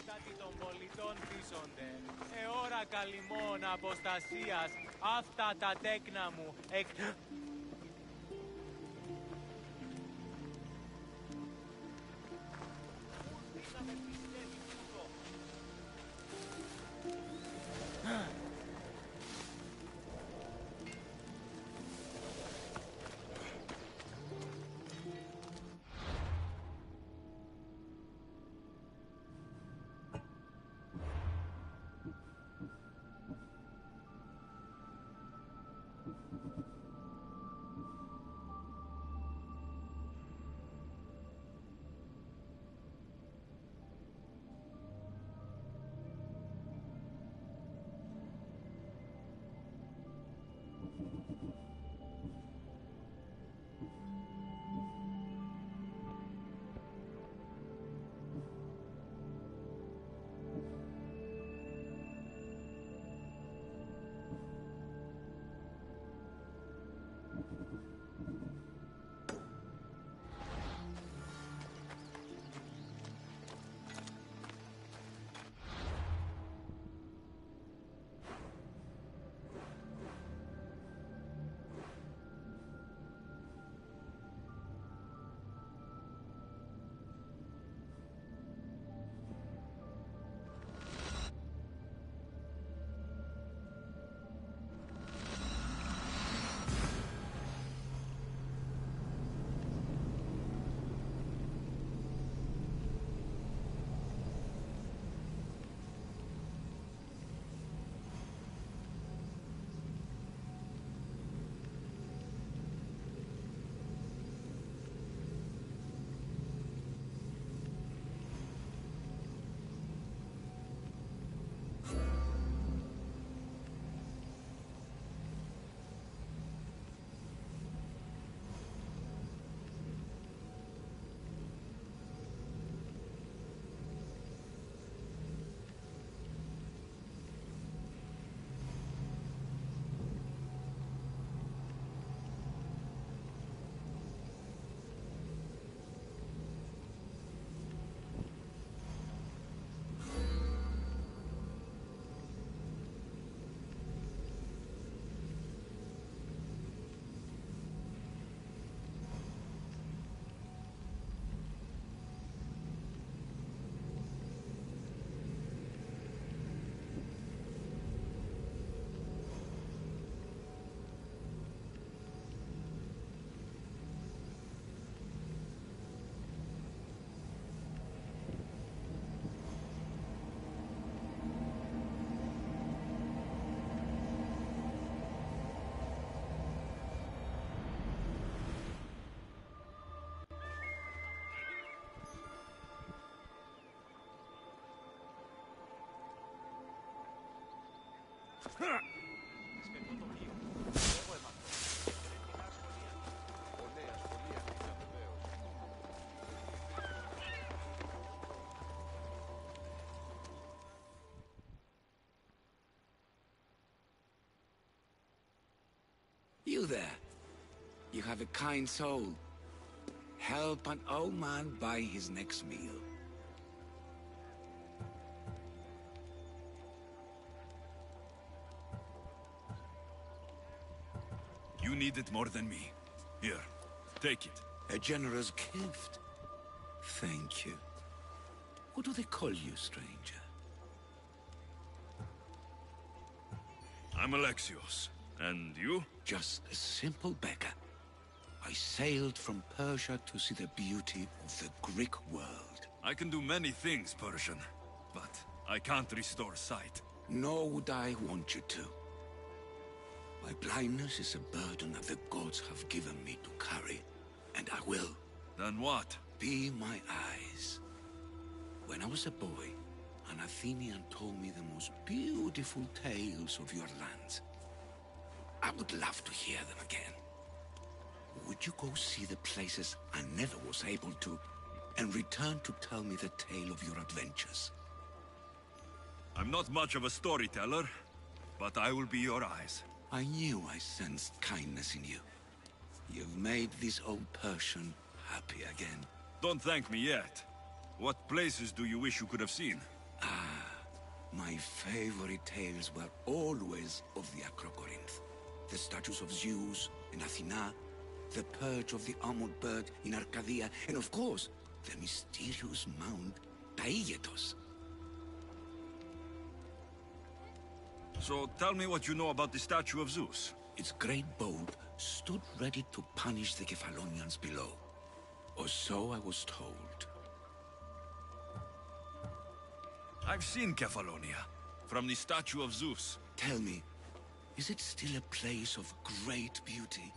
Απόστατοι των πολιτών πείσονται. Ώρα καλυμών αποστασίας. Αυτά τα τέκνα μου. You there. You have a kind soul. Help an old man buy his next meal. You need it more than me. Here, take it. A generous gift. Thank you. What do they call you, stranger? I'm Alexios. And you? Just a simple beggar. I sailed from Persia to see the beauty of the Greek world. I can do many things, Persian, but I can't restore sight. Nor would I want you to. My blindness is a burden that the gods have given me to carry, and I will. Then what? Be my eyes. When I was a boy, an Athenian told me the most beautiful tales of your lands. I would love to hear them again. Would you go see the places I never was able to, and return to tell me the tale of your adventures? I'm not much of a storyteller, but I will be your eyes. I knew I sensed kindness in you. You've made this old Persian happy again. Don't thank me yet. What places do you wish you could have seen? My favorite tales were always of the Acrocorinth. The statues of Zeus in Athena, the perch of the armored bird in Arcadia, and of course, the mysterious mound Taigetos. So tell me what you know about the statue of Zeus. Its great bow stood ready to punish the Kephalonians below. Or so I was told. I've seen Kephallonia, from the statue of Zeus. Tell me, is it still a place of great beauty?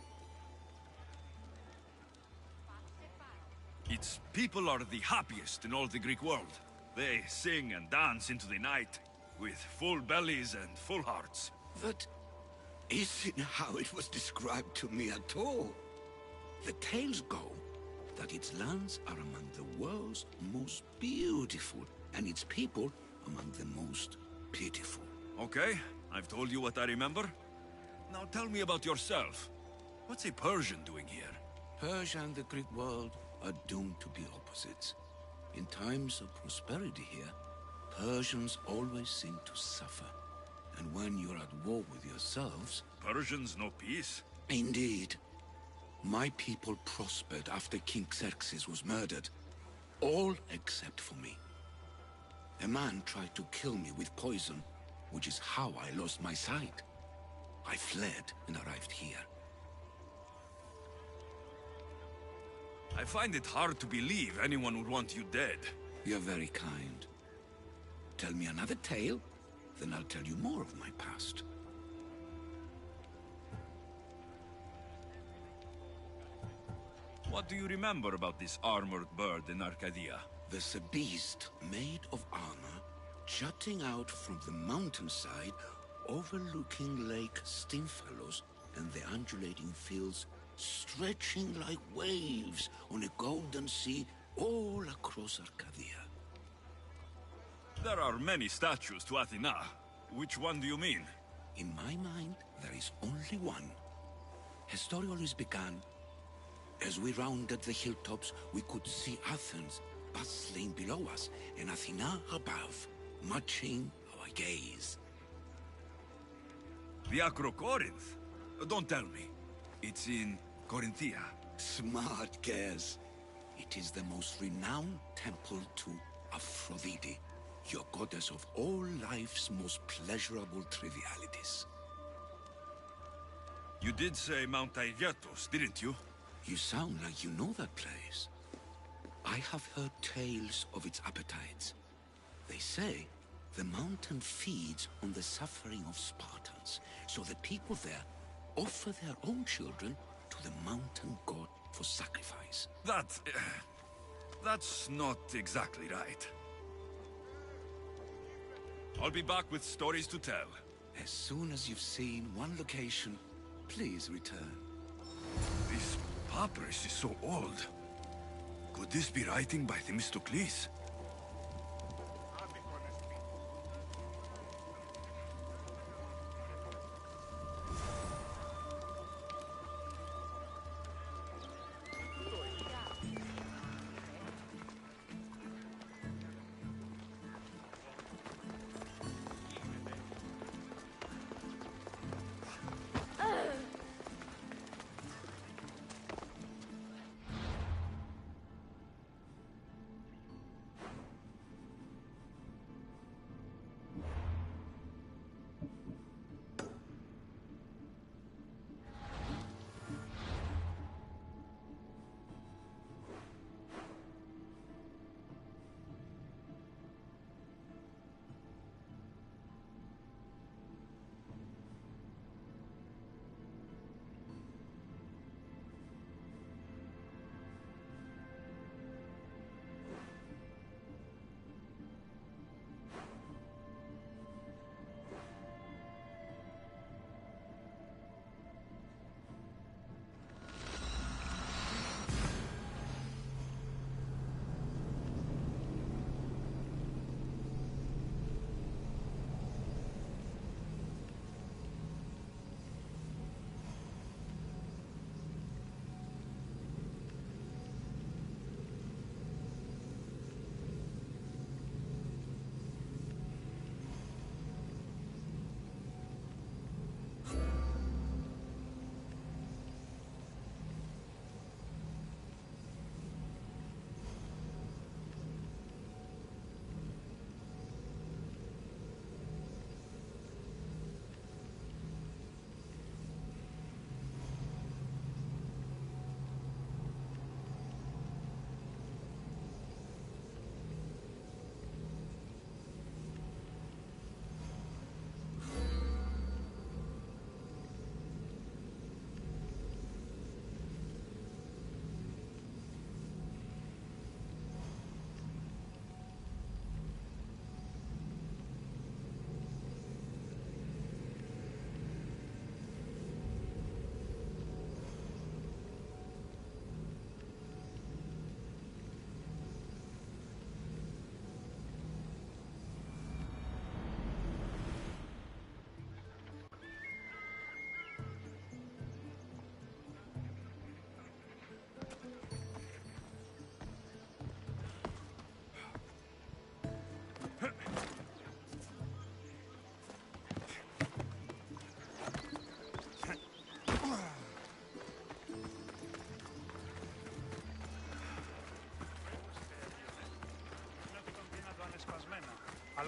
Its people are the happiest in all the Greek world. They sing and dance into the night, with full bellies and full hearts. That isn't how it was described to me at all. The tales go that its lands are among the world's most beautiful, and its people among the most pitiful. Okay, I've told you what I remember. Now tell me about yourself. What's a Persian doing here? Persia and the Greek world are doomed to be opposites. In times of prosperity here, Persians always seem to suffer. And when you're at war with yourselves... Persians know peace? Indeed. My people prospered after King Xerxes was murdered. All except for me. A man tried to kill me with poison, which is how I lost my sight. I fled and arrived here. I find it hard to believe anyone would want you dead. You're very kind. Tell me another tale, then I'll tell you more of my past. What do you remember about this armored bird in Arcadia? There's a beast made of armor, jutting out from the mountainside, overlooking Lake Stymphalos and the undulating fields, stretching like waves on a golden sea all across Arcadia. There are many statues to Athena. Which one do you mean? In my mind, there is only one. Her story always began. As we rounded the hilltops, we could see Athens bustling below us, and Athena above, matching our gaze. The Acrocorinth? Don't tell me. It's in Corinthia. Smart guess. It is the most renowned temple to Aphrodite, your goddess of all life's most pleasurable trivialities. You did say Mount Taygetos, didn't you? You sound like you know that place. I have heard tales of its appetites. They say the mountain feeds on the suffering of Spartans, so the people there offer their own children to the mountain god for sacrifice. That's not exactly right. I'll be back with stories to tell. As soon as you've seen one location, please return. This papyrus is so old. Could this be writing by Themistocles?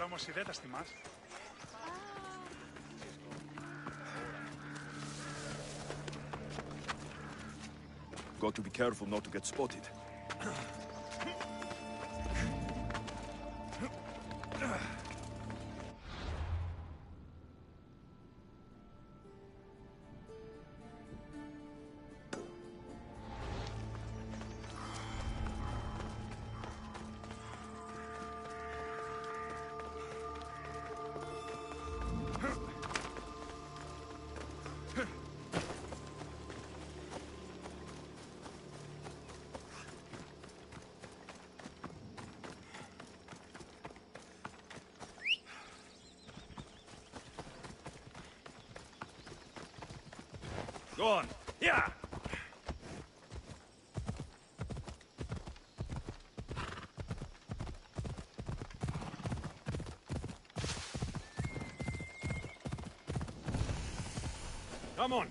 Τώρα όμως η δεν τα θυμάς. Got to be careful not to get spotted. Go on. Yeah. Come on.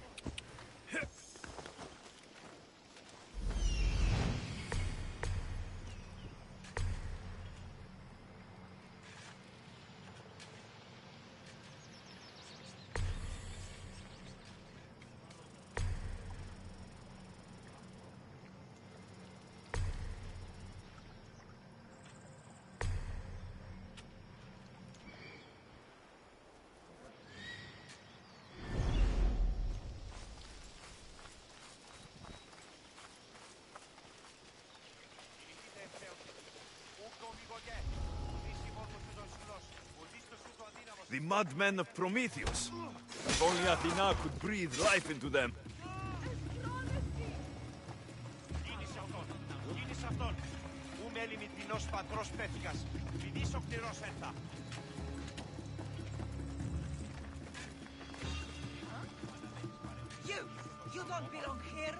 The madmen of Prometheus. If only Athena could breathe life into them. Κίνησε αυτόν. Κίνησε αυτόν. Ου μέλη μητρινός πατρός πέφυγας. Φιδής ο κτηρός έρθα. You don't belong here.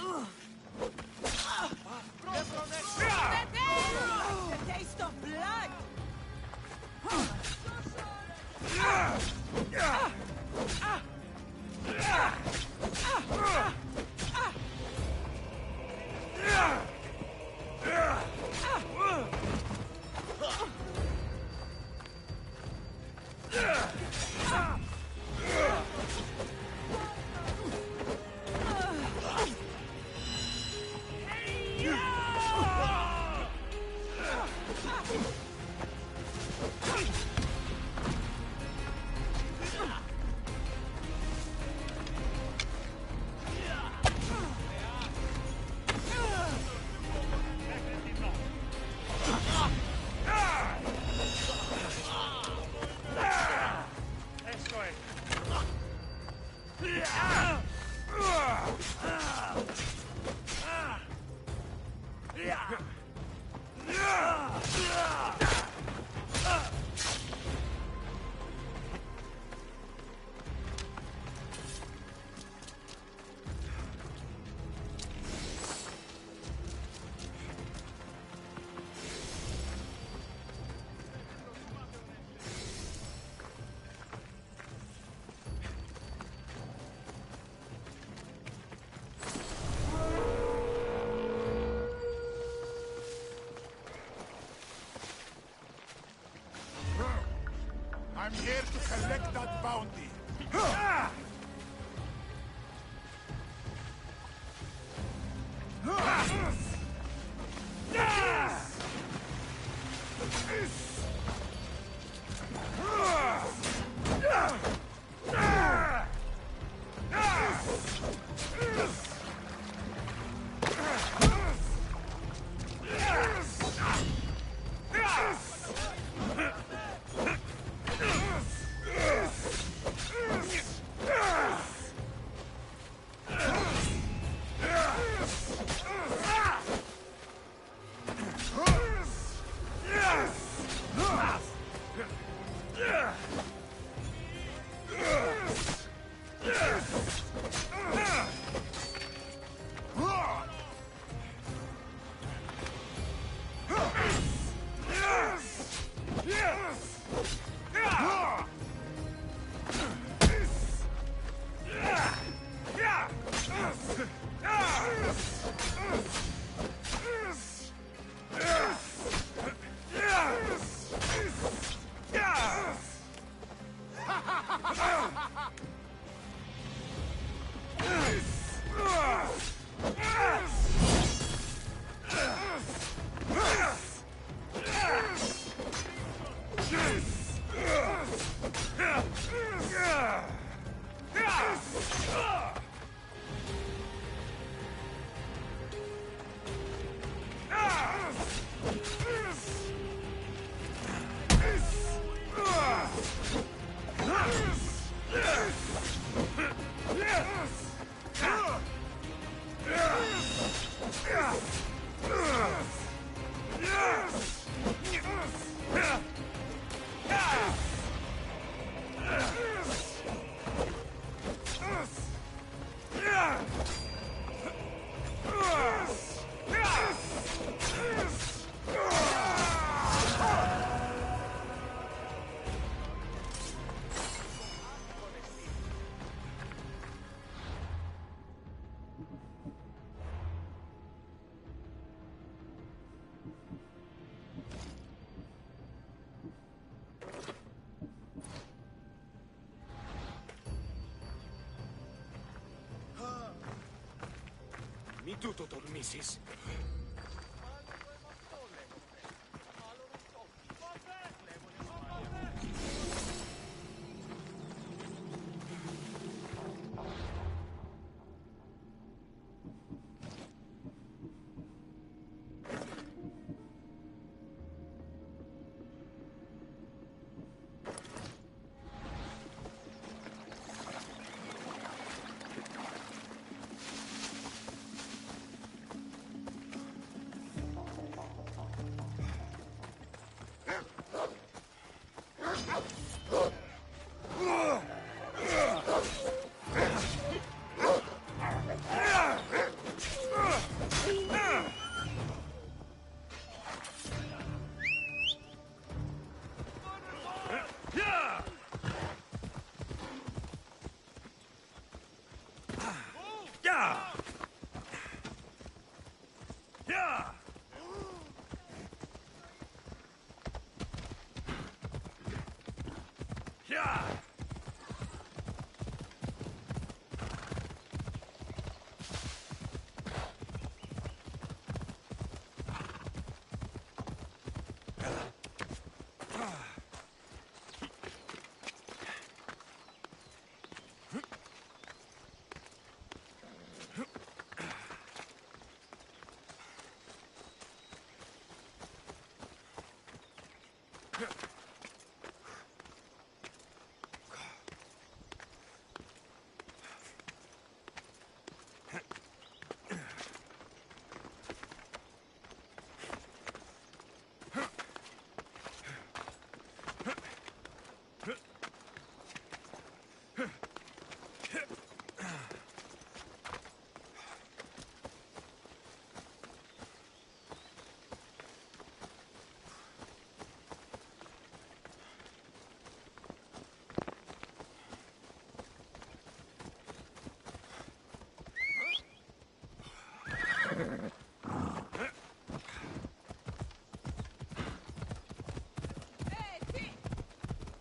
Ugh. Μη τούτο τολμήσεις.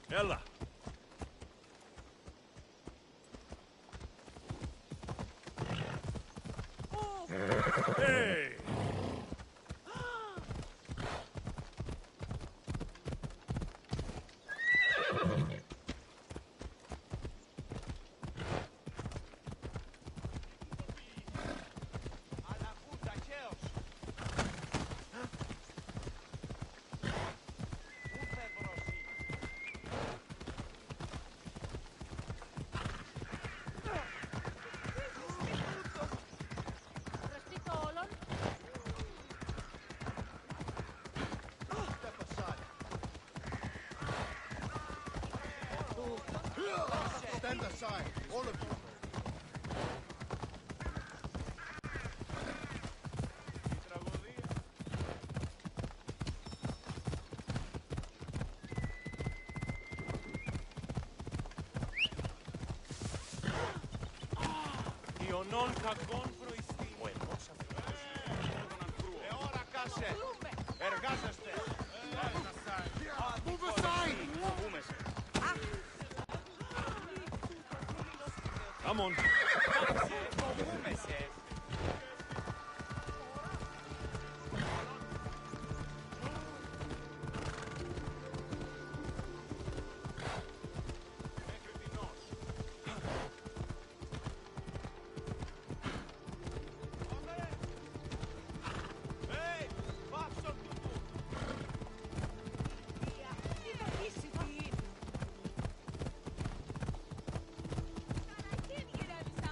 Έλα. Hey! Stand aside, all of you. Ιωνών κακών προϊστή. Ο ενός αυτός. Ώρα κάσε. Εργάζεστε. Move aside! Φοβούμεσαι. Come on. Φοβούμεσαι. Τι θα είσαι τι είναι.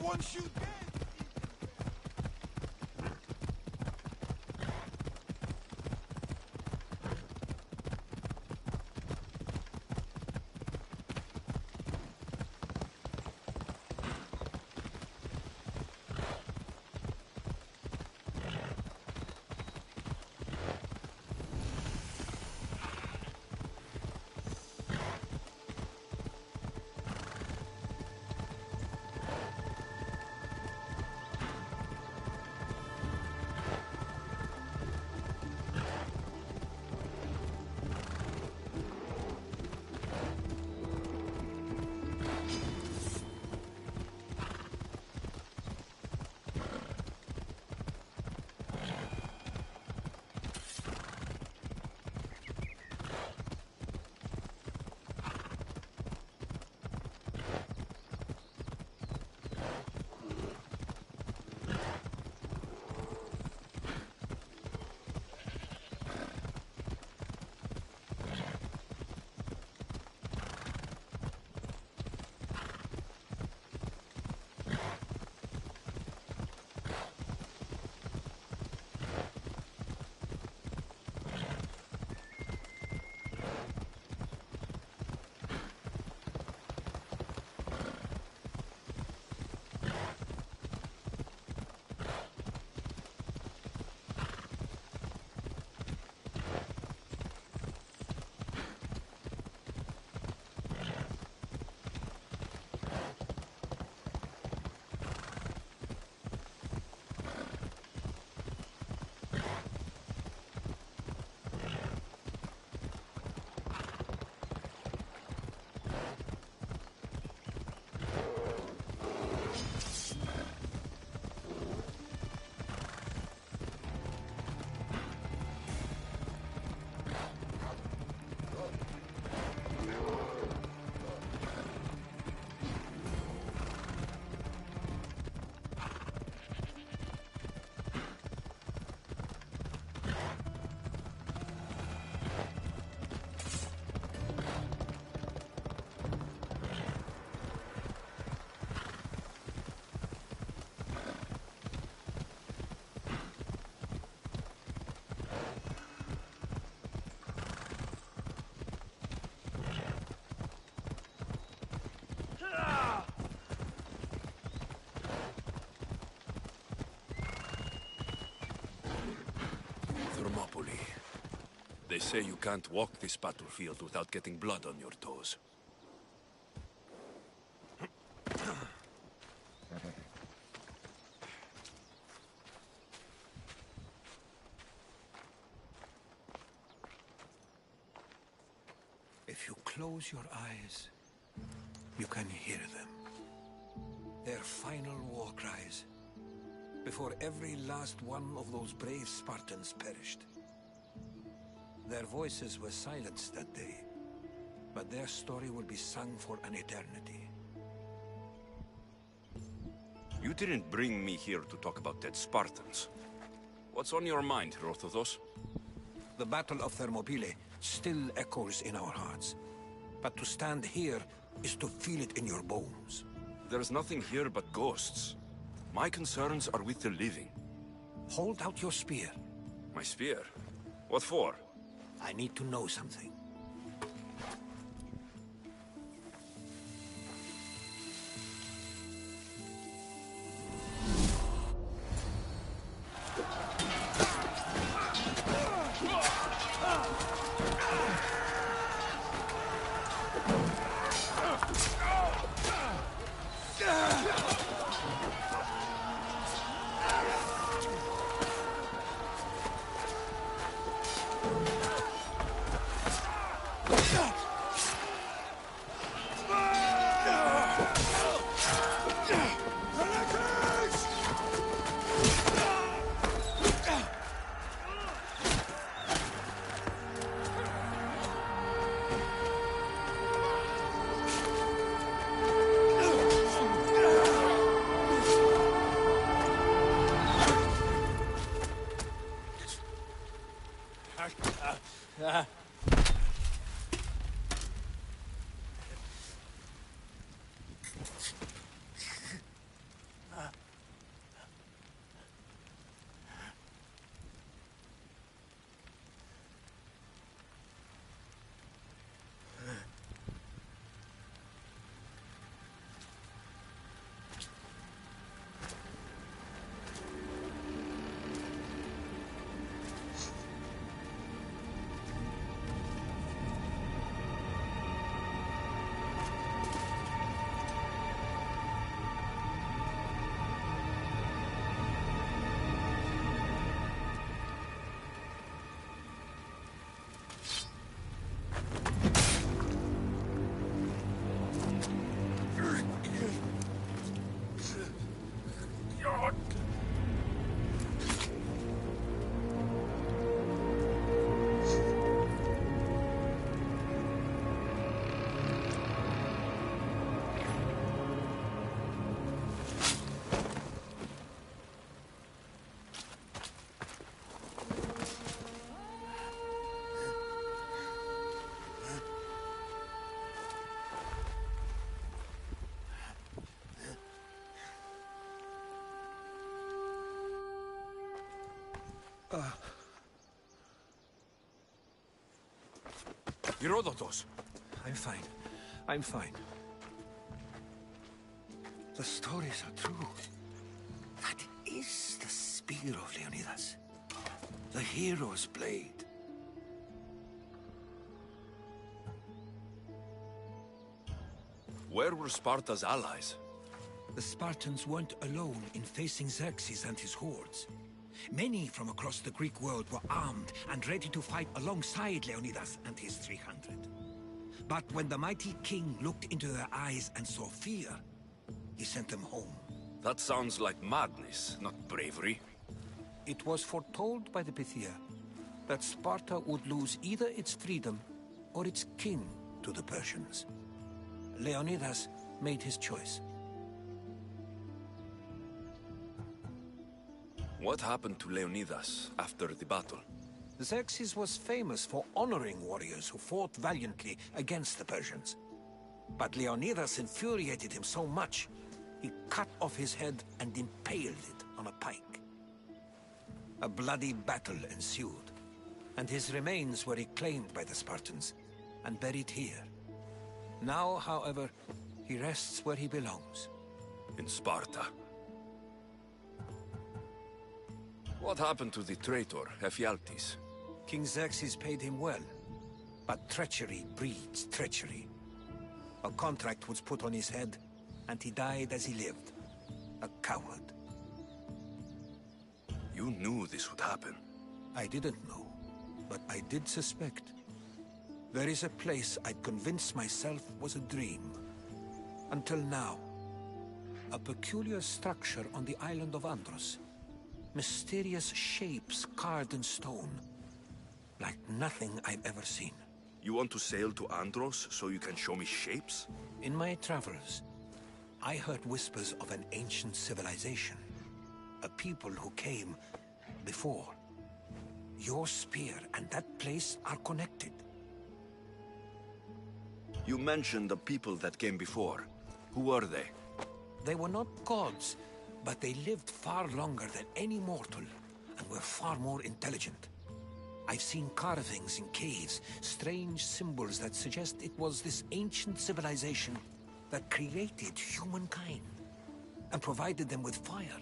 wants you dead! They say you can't walk this battlefield without getting blood on your toes. If you close your eyes, you can hear them. Their final war cries, before every last one of those brave Spartans perished. Their voices were silenced that day, but their story will be sung for an eternity. You didn't bring me here to talk about dead Spartans. What's on your mind, Rothothos? The Battle of Thermopylae still echoes in our hearts, but to stand here is to feel it in your bones. There's nothing here but ghosts. My concerns are with the living. Hold out your spear. My spear? What for? I need to know something. Herodotus! I'm fine. I'm fine. The stories are true. That is the spear of Leonidas. The hero's blade. Where were Sparta's allies? The Spartans weren't alone in facing Xerxes and his hordes. Many from across the Greek world were armed and ready to fight alongside Leonidas and his 300. But when the mighty king looked into their eyes and saw fear, he sent them home. That sounds like madness, not bravery. It was foretold by the Pythia that Sparta would lose either its freedom or its king to the Persians. Leonidas made his choice. What happened to Leonidas after the battle? Xerxes was famous for honoring warriors who fought valiantly against the Persians. But Leonidas infuriated him so much, he cut off his head and impaled it on a pike. A bloody battle ensued, and his remains were reclaimed by the Spartans and buried here. Now, however, he rests where he belongs. In Sparta. What happened to the traitor, Ephialtes? King Xerxes paid him well, but treachery breeds treachery. A contract was put on his head, and he died as he lived. A coward. You knew this would happen. I didn't know, but I did suspect. There is a place I'd convinced myself was a dream. Until now. A peculiar structure on the island of Andros. Mysterious shapes carved in stone. Like nothing I've ever seen. You want to sail to Andros so you can show me shapes? In my travels, I heard whispers of an ancient civilization. A people who came before. Your spear and that place are connected. You mentioned the people that came before. Who were they? They were not gods, but they lived far longer than any mortal, and were far more intelligent. I've seen carvings in caves, strange symbols that suggest it was this ancient civilization that created humankind, and provided them with fire.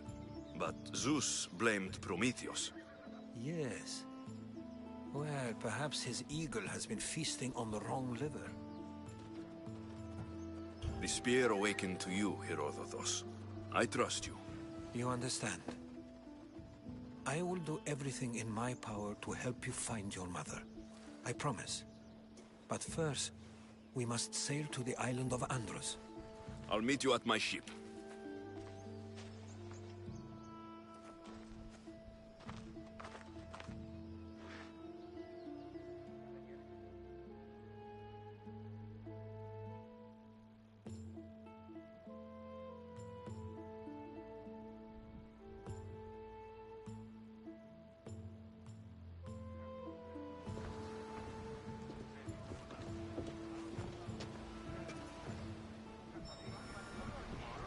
But Zeus blamed Prometheus. Yes. Well, perhaps his eagle has been feasting on the wrong liver. The spear awakened to you, Herodotus. I trust you. You understand. I will do everything in my power to help you find your mother. I promise. But first, we must sail to the island of Andros. I'll meet you at my ship.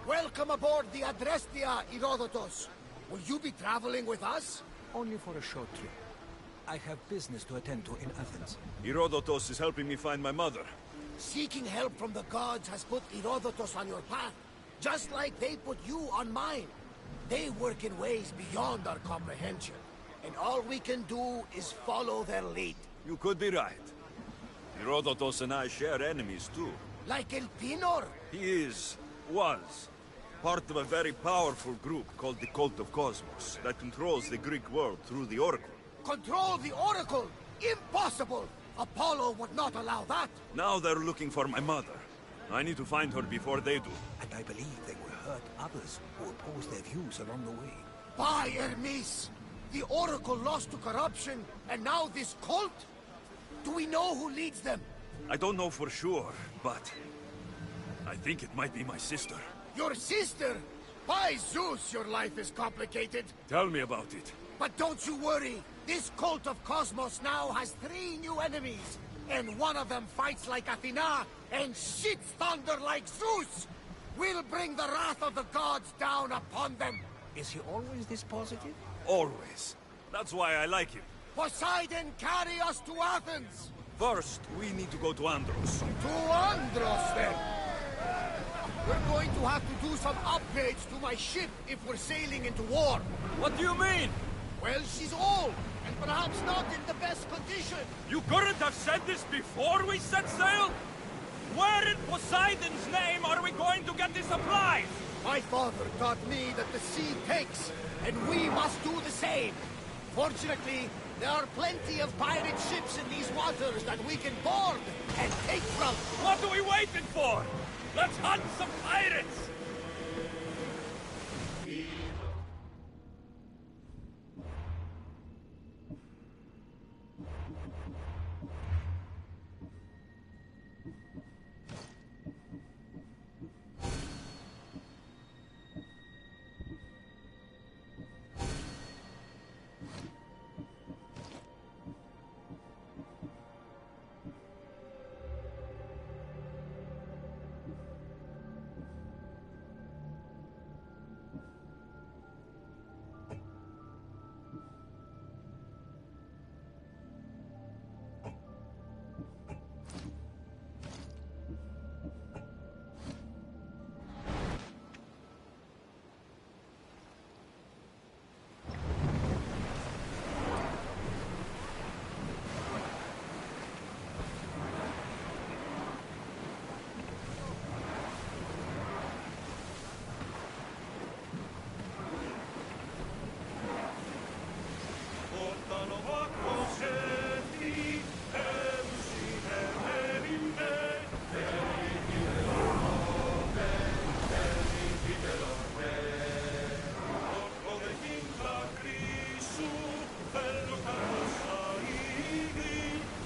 Welcome aboard the Adrestia, Herodotus. Will you be traveling with us? Only for a short trip. I have business to attend to in Athens. Herodotus is helping me find my mother. Seeking help from the gods has put Herodotus on your path, just like they put you on mine. They work in ways beyond our comprehension, and all we can do is follow their lead. You could be right. Herodotus and I share enemies too. Like Elpinor? He was, part of a very powerful group called the Cult of Cosmos that controls the Greek world through the Oracle. Control the Oracle? Impossible! Apollo would not allow that! Now they're looking for my mother. I need to find her before they do. And I believe they will hurt others who oppose their views along the way. By Hermes! The Oracle lost to corruption, and now this cult? Do we know who leads them? I don't know for sure, but I think it might be my sister. Your sister? By Zeus, your life is complicated. Tell me about it. But don't you worry. This cult of Cosmos now has 3 new enemies. And one of them fights like Athena and shits thunder like Zeus. We'll bring the wrath of the gods down upon them. Is he always this positive? Always. That's why I like him. Poseidon, carry us to Athens! First, we need to go to Andros. To Andros, then! We're going to have to do some upgrades to my ship if we're sailing into war. What do you mean? Well, she's old, and perhaps not in the best condition. You couldn't have said this before we set sail? Where in Poseidon's name are we going to get the supplies? My father taught me that the sea takes, and we must do the same. Fortunately, there are plenty of pirate ships in these waters that we can board and take from. What are we waiting for? Let's hunt some pirates!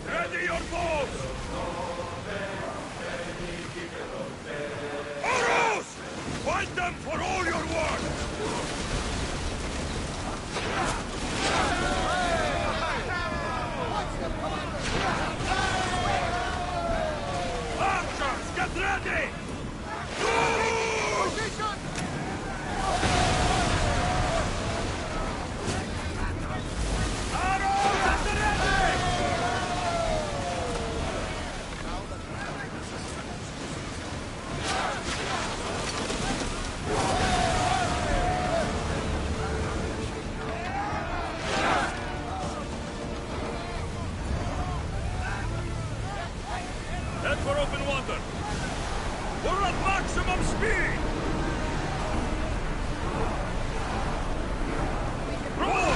Ready your boats! Arrows! Fight them for all your worth! Archers, get ready! Arrows at the ready! Head for open water. We're at maximum speed! Roll!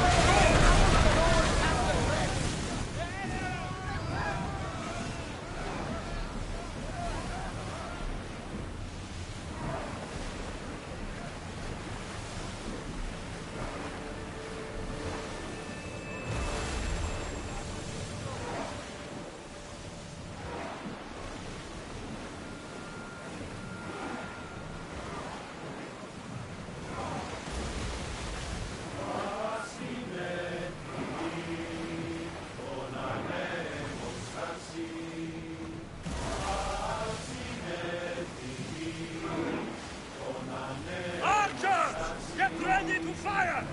Archers! Get ready to fire!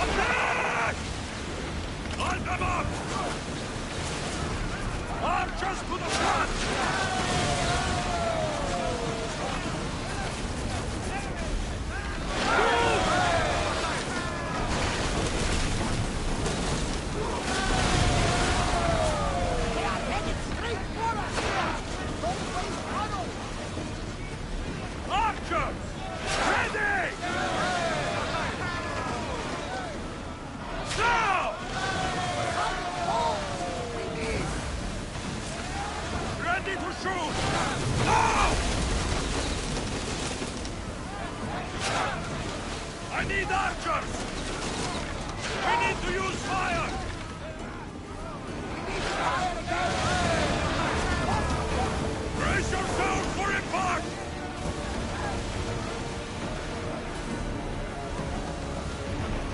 Attack! Hold them up! Archers to the front! They are headed straight for us! Don't waste ammo! Archers! Ready! Now! Ready to shoot! Now! I need archers! We need to use fire! Brace yourselves for impact!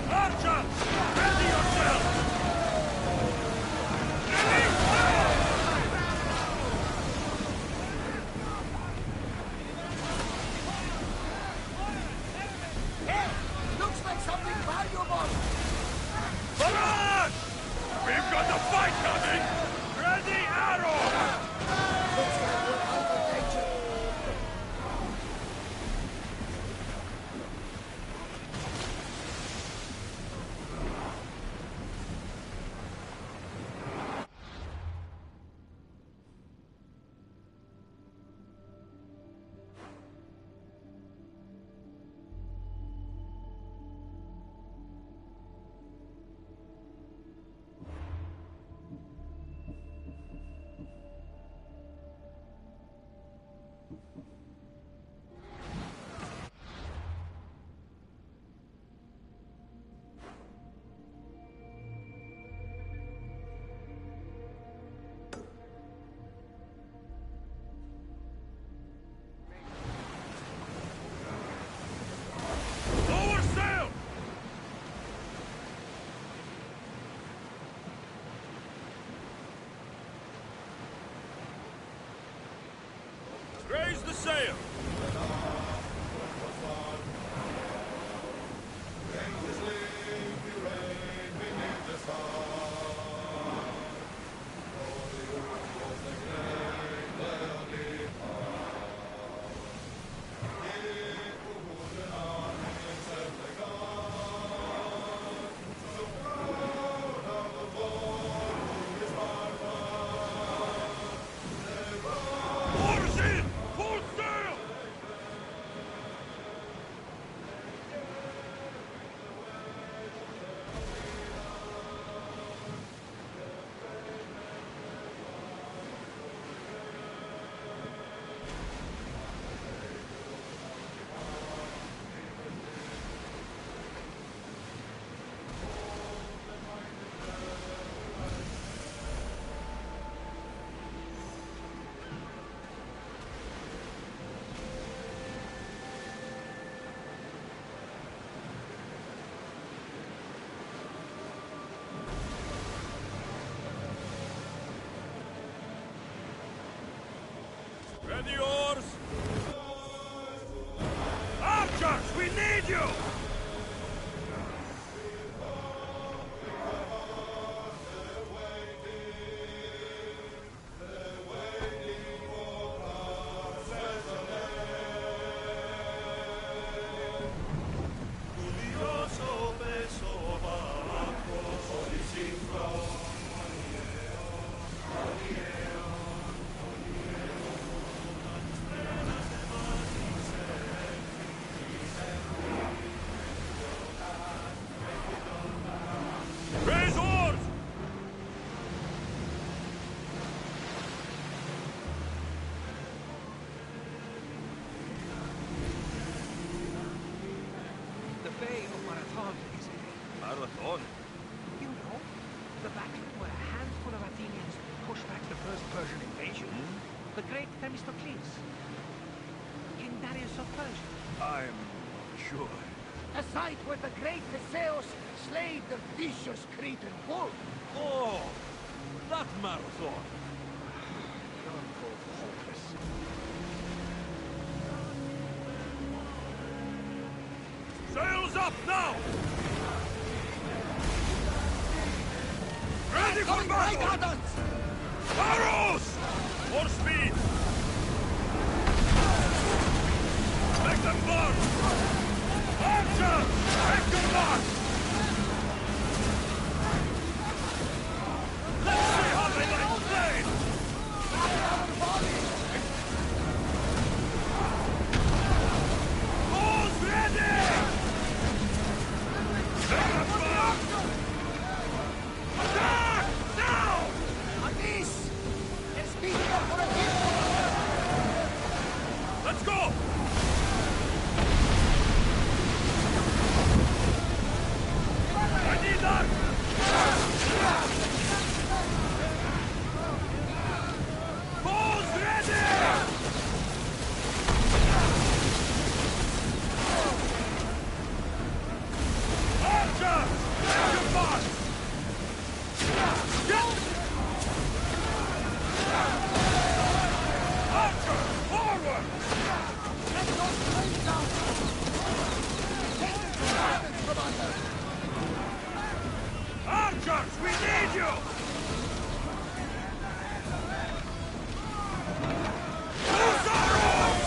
Archers! Ready yourself! Ready, fire! Hey! Looks like something sail! Oars in! Full sail! Ready oars! Archers, we need you! Raise oars! The Bay of Marathon, is it? Marathon? You know, the battle where a handful of Athenians pushed back the first Persian invasion. The great Themistocles. King Darius of Persia. I'm sure. A site where the great Theseus slayed the vicious Cretan bull. Oh, that marathon! You're both hopeless. Sails up now! Ready for battle! Arrows! More speed! Make them burn! Archers! Take your mark! Let's see how they like played! Bows ready! Make them burn! Attack! Now! Atis! They're speeding up for a hit! Let's go! I need that! Bows ready! Archer! Take your mark! Archer! Forward! Let those flames down! Take them to silence from under! Archers, we need you! Use arrows!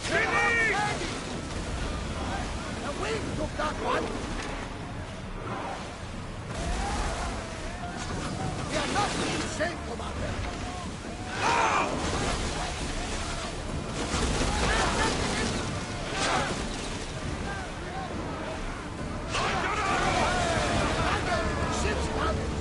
Finish! The wind took that one! We are not being safe, Commander! Commander, ship's damaged!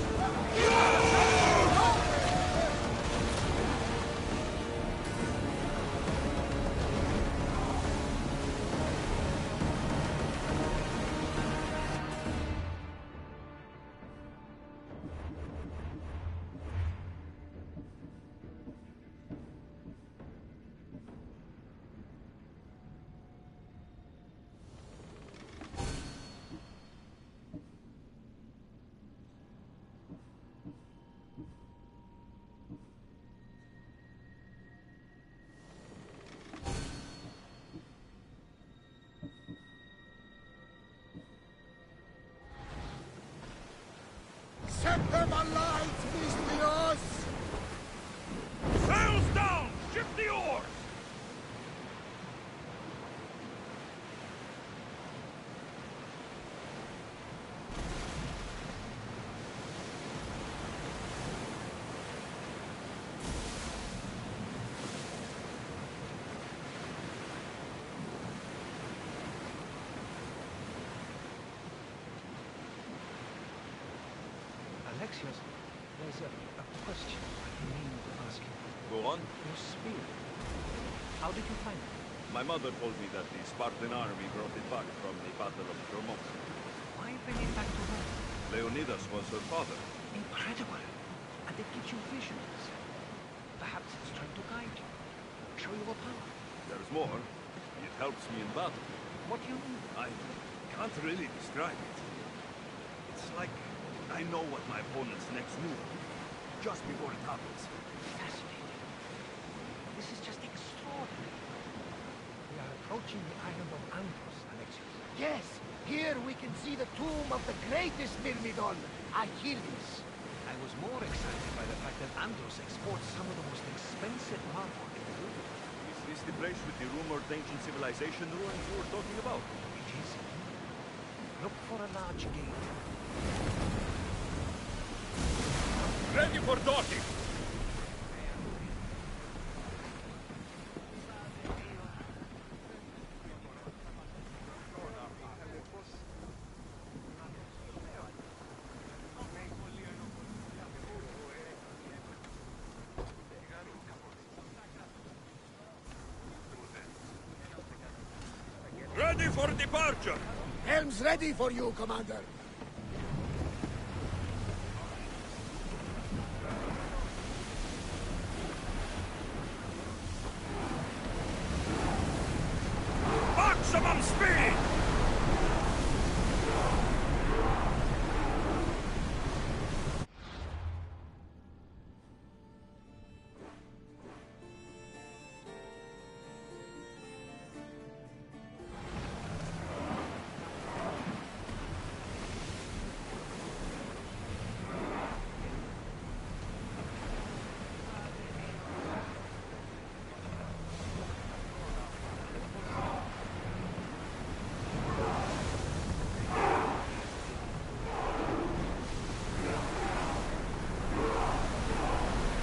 Alexios, there's a question I mean to ask you. Go on. Your spear. How did you find it? My mother told me that the Spartan army brought it back from the Battle of Thermopylae. Why bring it back to her? Leonidas was her father. Incredible. And it gives you visions. Perhaps it's trying to guide you. Show you a power. There's more. It helps me in battle. What do you mean? I can't really describe it. It's like I know what my opponent's next move will be, just before it happens. Fascinating. This is just extraordinary. We are approaching the island of Andros, Alexios. Yes, here we can see the tomb of the greatest Myrmidon, Achilles. I was more excited by the fact that Andros exports some of the most expensive marble in the world. Is this the place with the rumored ancient civilization ruins you were talking about? It is. Look for a large gate. Ready for docking! Ready for departure! Helm's ready for you, Commander. Maximum speed!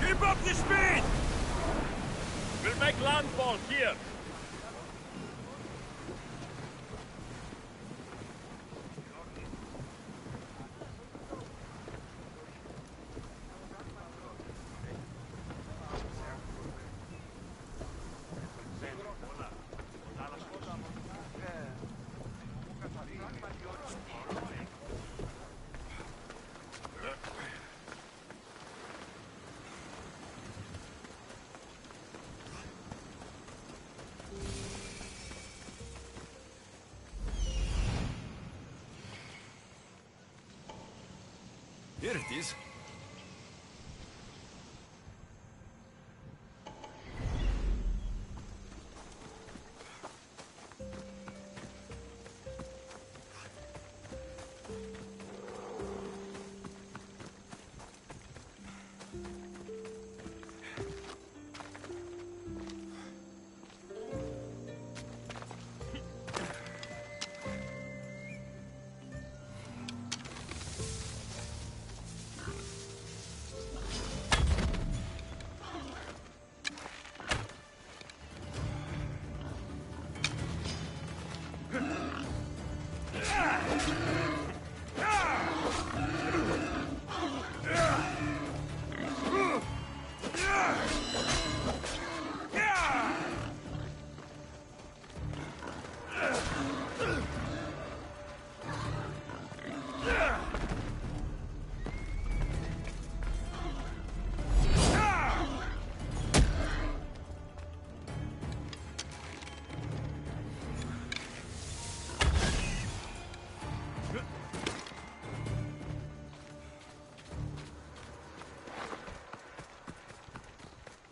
Keep up the speed! We'll make landfall here. Here it is.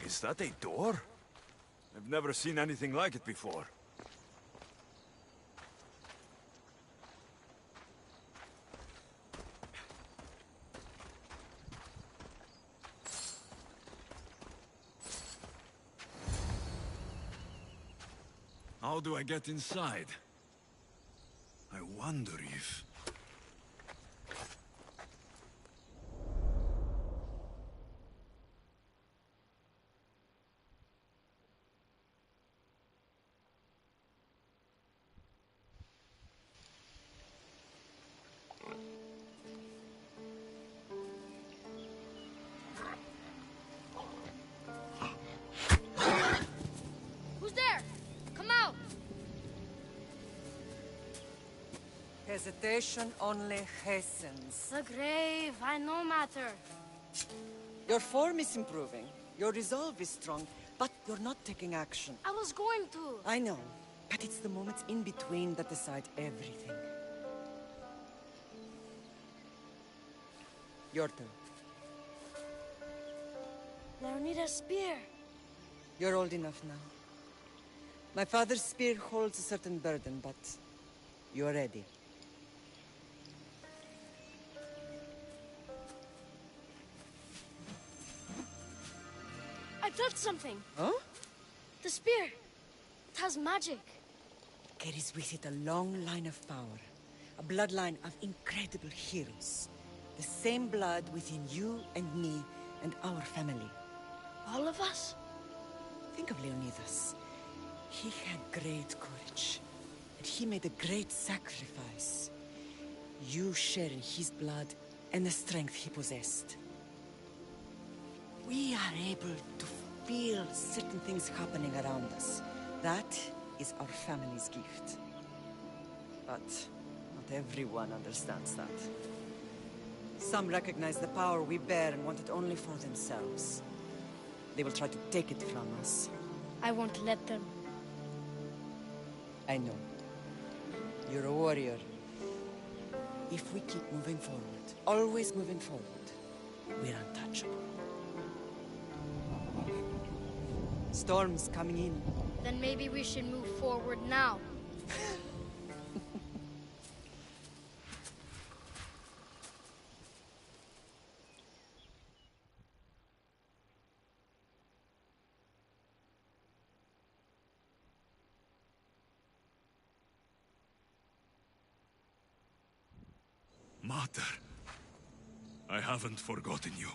Is that a door? I've never seen anything like it before. How do I get inside? I wonder if... Hesitation only hastens. The grave, I no matter. Your form is improving. Your resolve is strong, but you're not taking action. I was going to. I know, but it's the moments in between that decide everything. Your turn. Leonida's spear. You're old enough now. My father's spear holds a certain burden, but you're ready. I felt something. Huh? The spear. It has magic. Carries with it a long line of power. A bloodline of incredible heroes. The same blood within you and me and our family. All of us? Think of Leonidas. He had great courage. And he made a great sacrifice. You share in his blood and the strength he possessed. We are able to feel certain things happening around us. That is our family's gift. But not everyone understands that. Some recognize the power we bear and want it only for themselves. They will try to take it from us. I won't let them. I know. You're a warrior. If we keep moving forward, always moving forward, we're untouchable. Storm's coming in. Then maybe we should move forward now. Mater, I haven't forgotten you.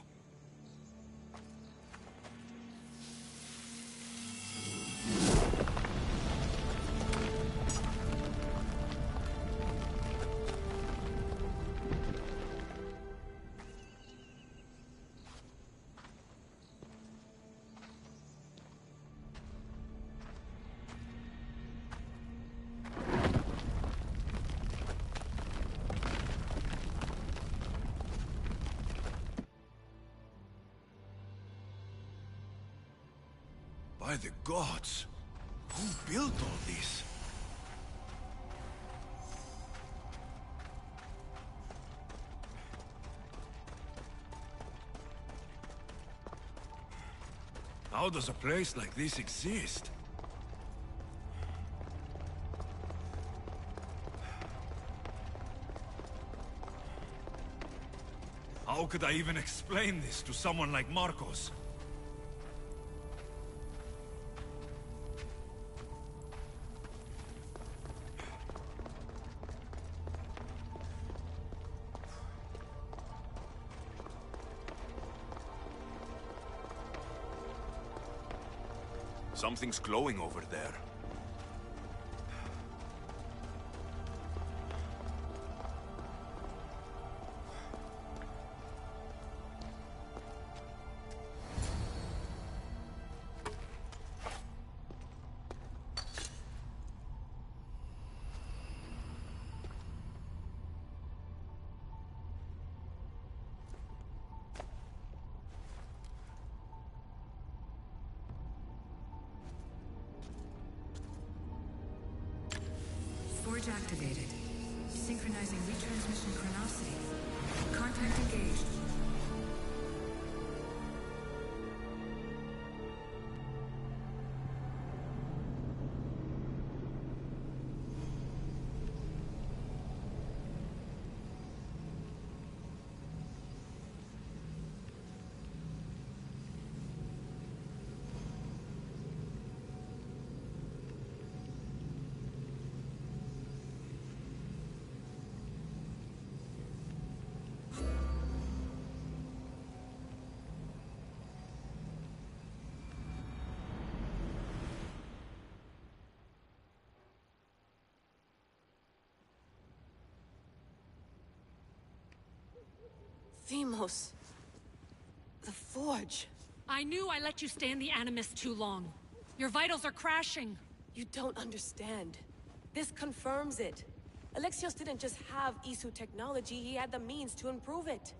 By the gods! Who built all this? How does a place like this exist? How could I even explain this to someone like Marcos? Something's glowing over there. Forge activated. Synchronizing retransmission chronicity. Contact engaged. Themos. The Forge. I knew I let you stay in the Animus too long. Your vitals are crashing. You don't understand. This confirms it. Alexios didn't just have Isu technology, he had the means to improve it.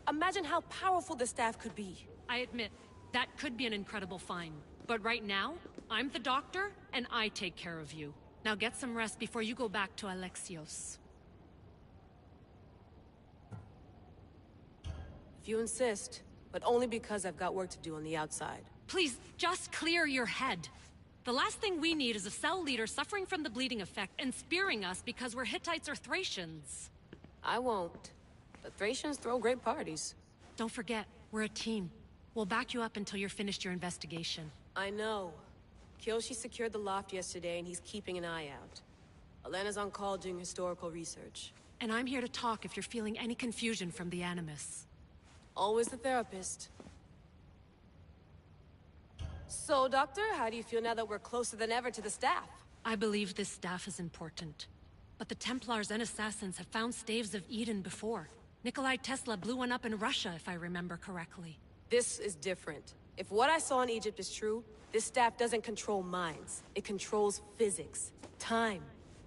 Imagine how powerful the staff could be. I admit, that could be an incredible find. But right now, I'm the doctor, and I take care of you. Now get some rest before you go back to Alexios. If you insist, but only because I've got work to do on the outside. Please, just clear your head. The last thing we need is a cell leader suffering from the bleeding effect and spearing us because we're Hittites or Thracians. I won't. The Thracians throw great parties. Don't forget, we're a team. We'll back you up until you're finished your investigation. I know. Kyoshi secured the loft yesterday and he's keeping an eye out. Elena's on call doing historical research. And I'm here to talk if you're feeling any confusion from the Animus. Always the therapist. So, Doctor, how do you feel now that we're closer than ever to the staff? I believe this staff is important. But the Templars and Assassins have found staves of Eden before. Nikolai Tesla blew one up in Russia, if I remember correctly. This is different. If what I saw in Egypt is true, this staff doesn't control minds. It controls physics, time.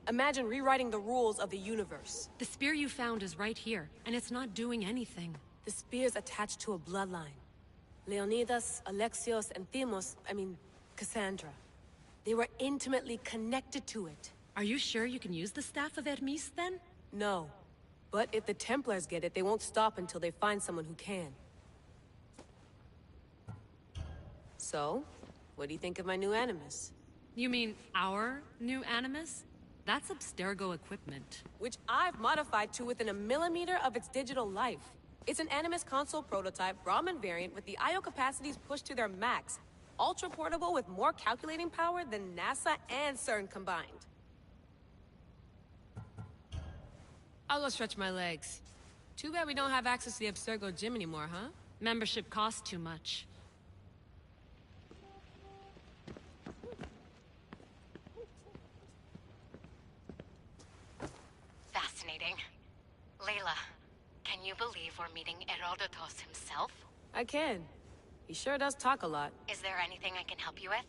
Imagine rewriting the rules of the universe. The spear you found is right here, and it's not doing anything. The spear's attached to a bloodline. Leonidas, Alexios, and Cassandra. They were intimately connected to it. Are you sure you can use the Staff of Hermes, then? No. But if the Templars get it, they won't stop until they find someone who can. So, what do you think of my new Animus? You mean our new Animus? That's Abstergo equipment. Which I've modified to within a millimeter of its digital life. It's an Animus console prototype, Brahmin variant, with the I/O capacities pushed to their max. Ultra-portable with more calculating power than NASA and CERN combined. I'll go stretch my legs. Too bad we don't have access to the Abstergo gym anymore, huh? Membership costs too much. Fascinating. Layla, can you believe we're meeting Herodotus himself? I can. He sure does talk a lot. Is there anything I can help you with?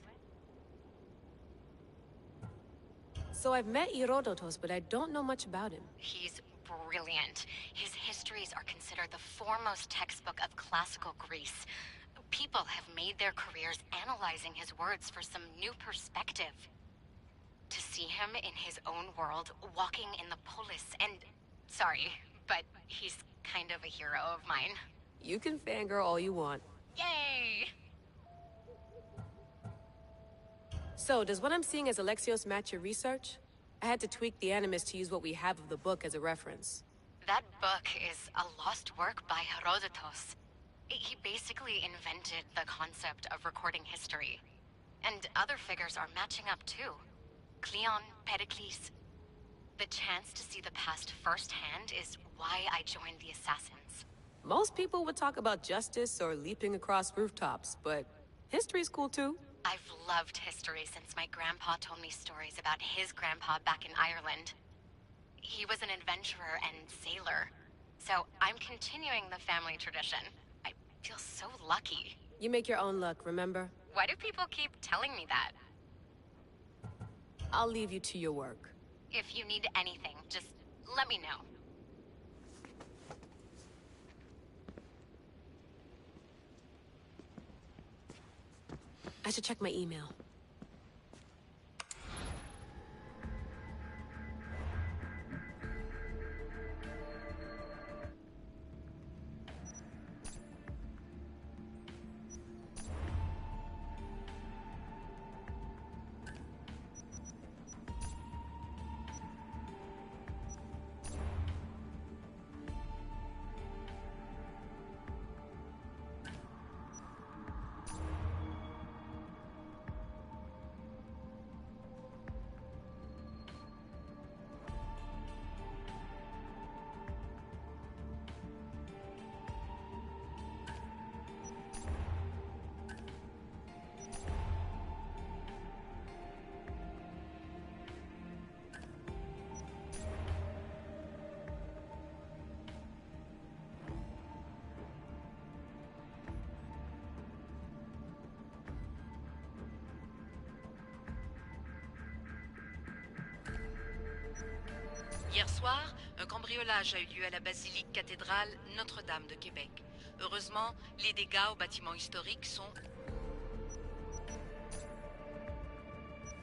So I've met Herodotus, but I don't know much about him. He's brilliant. His histories are considered the foremost textbook of classical Greece. People have made their careers analyzing his words for some new perspective. To see him in his own world, walking in the polis, and... Sorry, but he's kind of a hero of mine. You can fangirl all you want. Yay! So, does what I'm seeing as Alexios match your research? I had to tweak the Animus to use what we have of the book as a reference. That book is a lost work by Herodotus. He basically invented the concept of recording history. And other figures are matching up too. Cleon, Pericles. The chance to see the past firsthand is why I joined the Assassins. Most people would talk about justice or leaping across rooftops, but history's cool too. I've loved history since my grandpa told me stories about his grandpa back in Ireland. He was an adventurer and sailor, so I'm continuing the family tradition. I feel so lucky. You make your own luck, remember? Why do people keep telling me that? I'll leave you to your work. If you need anything, just let me know. I should check my email. Hier soir, un cambriolage a eu lieu à la basilique cathédrale Notre-Dame de Québec. Heureusement, les dégâts au bâtiment historique sont...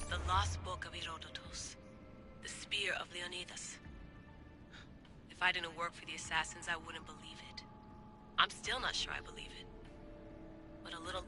The Lost Book of Herodotus. The Spear of Leonidas. If I didn't work for the assassins, I wouldn't believe it. I'm still not sure I believe it. But a little...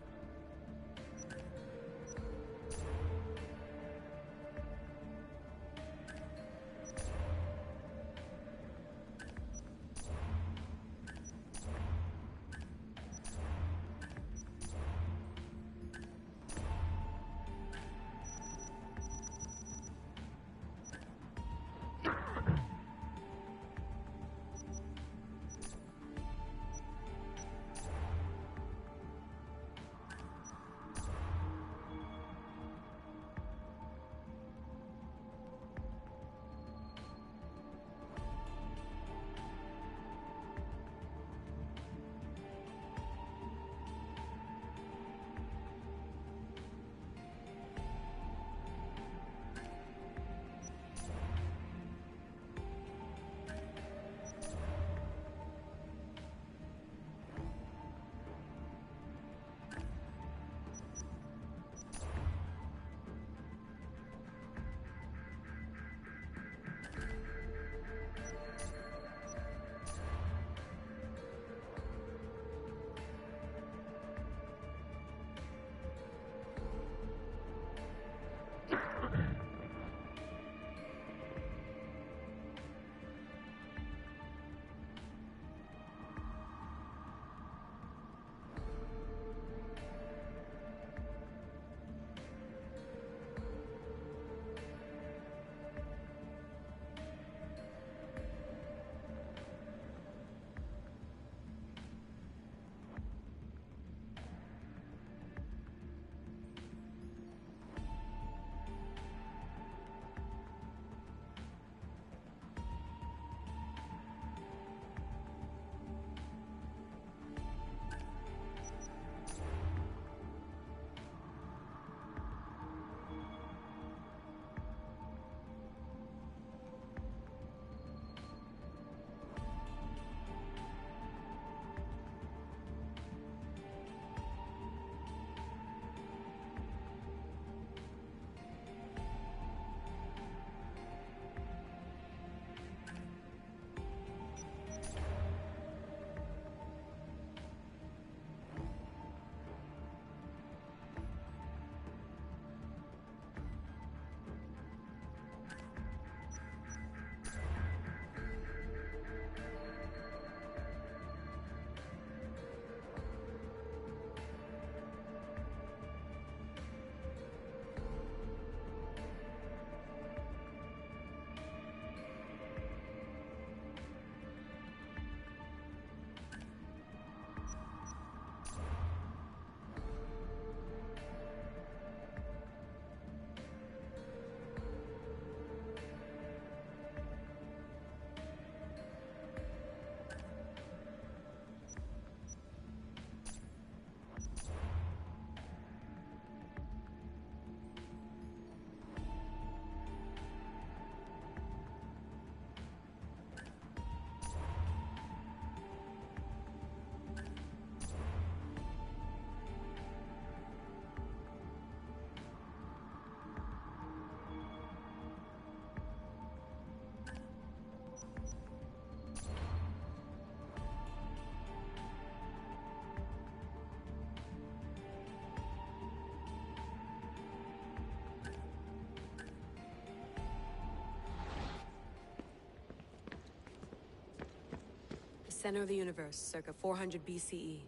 Center of the universe, circa 400 BCE.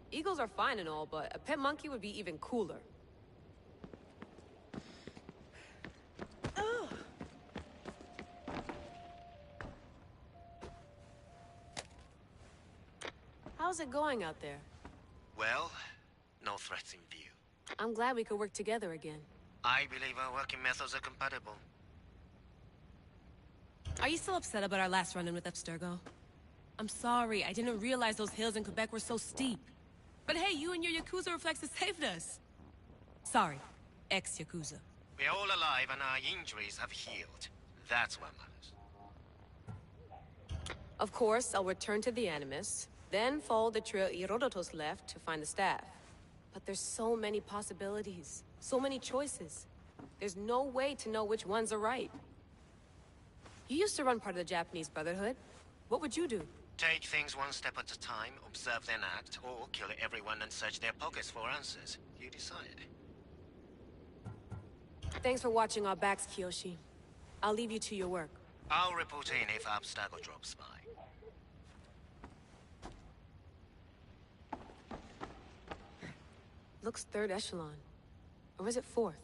Eagles are fine and all, but a pet monkey would be even cooler. How's it going out there? Well, no threats in view. I'm glad we could work together again. I believe our working methods are compatible. Are you still upset about our last run-in with Abstergo? I'm sorry, I didn't realize those hills in Quebec were so steep. But hey, you and your Yakuza reflexes saved us. Sorry, ex-Yakuza. We're all alive and our injuries have healed. That's what matters. Of course, I'll return to the Animus, then follow the trail Herodotus left to find the staff. But there's so many possibilities, so many choices. There's no way to know which ones are right. You used to run part of the Japanese Brotherhood. What would you do? Take things one step at a time, observe then act, or kill everyone and search their pockets for answers. You decide. Thanks for watching our backs, Kiyoshi. I'll leave you to your work. I'll report in if Abstergo drops by. Looks third echelon. Or is it fourth?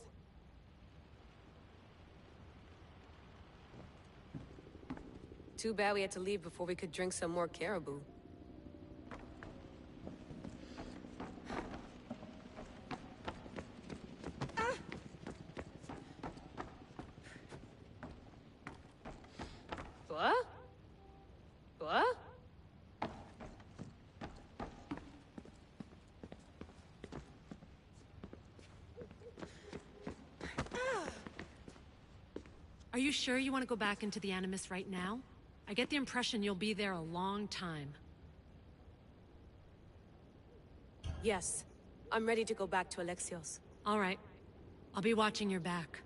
Too bad we had to leave before we could drink some more caribou. What? What? Are you sure you want to go back into the Animus right now? I get the impression you'll be there a long time. Yes. I'm ready to go back to Alexios. All right. I'll be watching your back.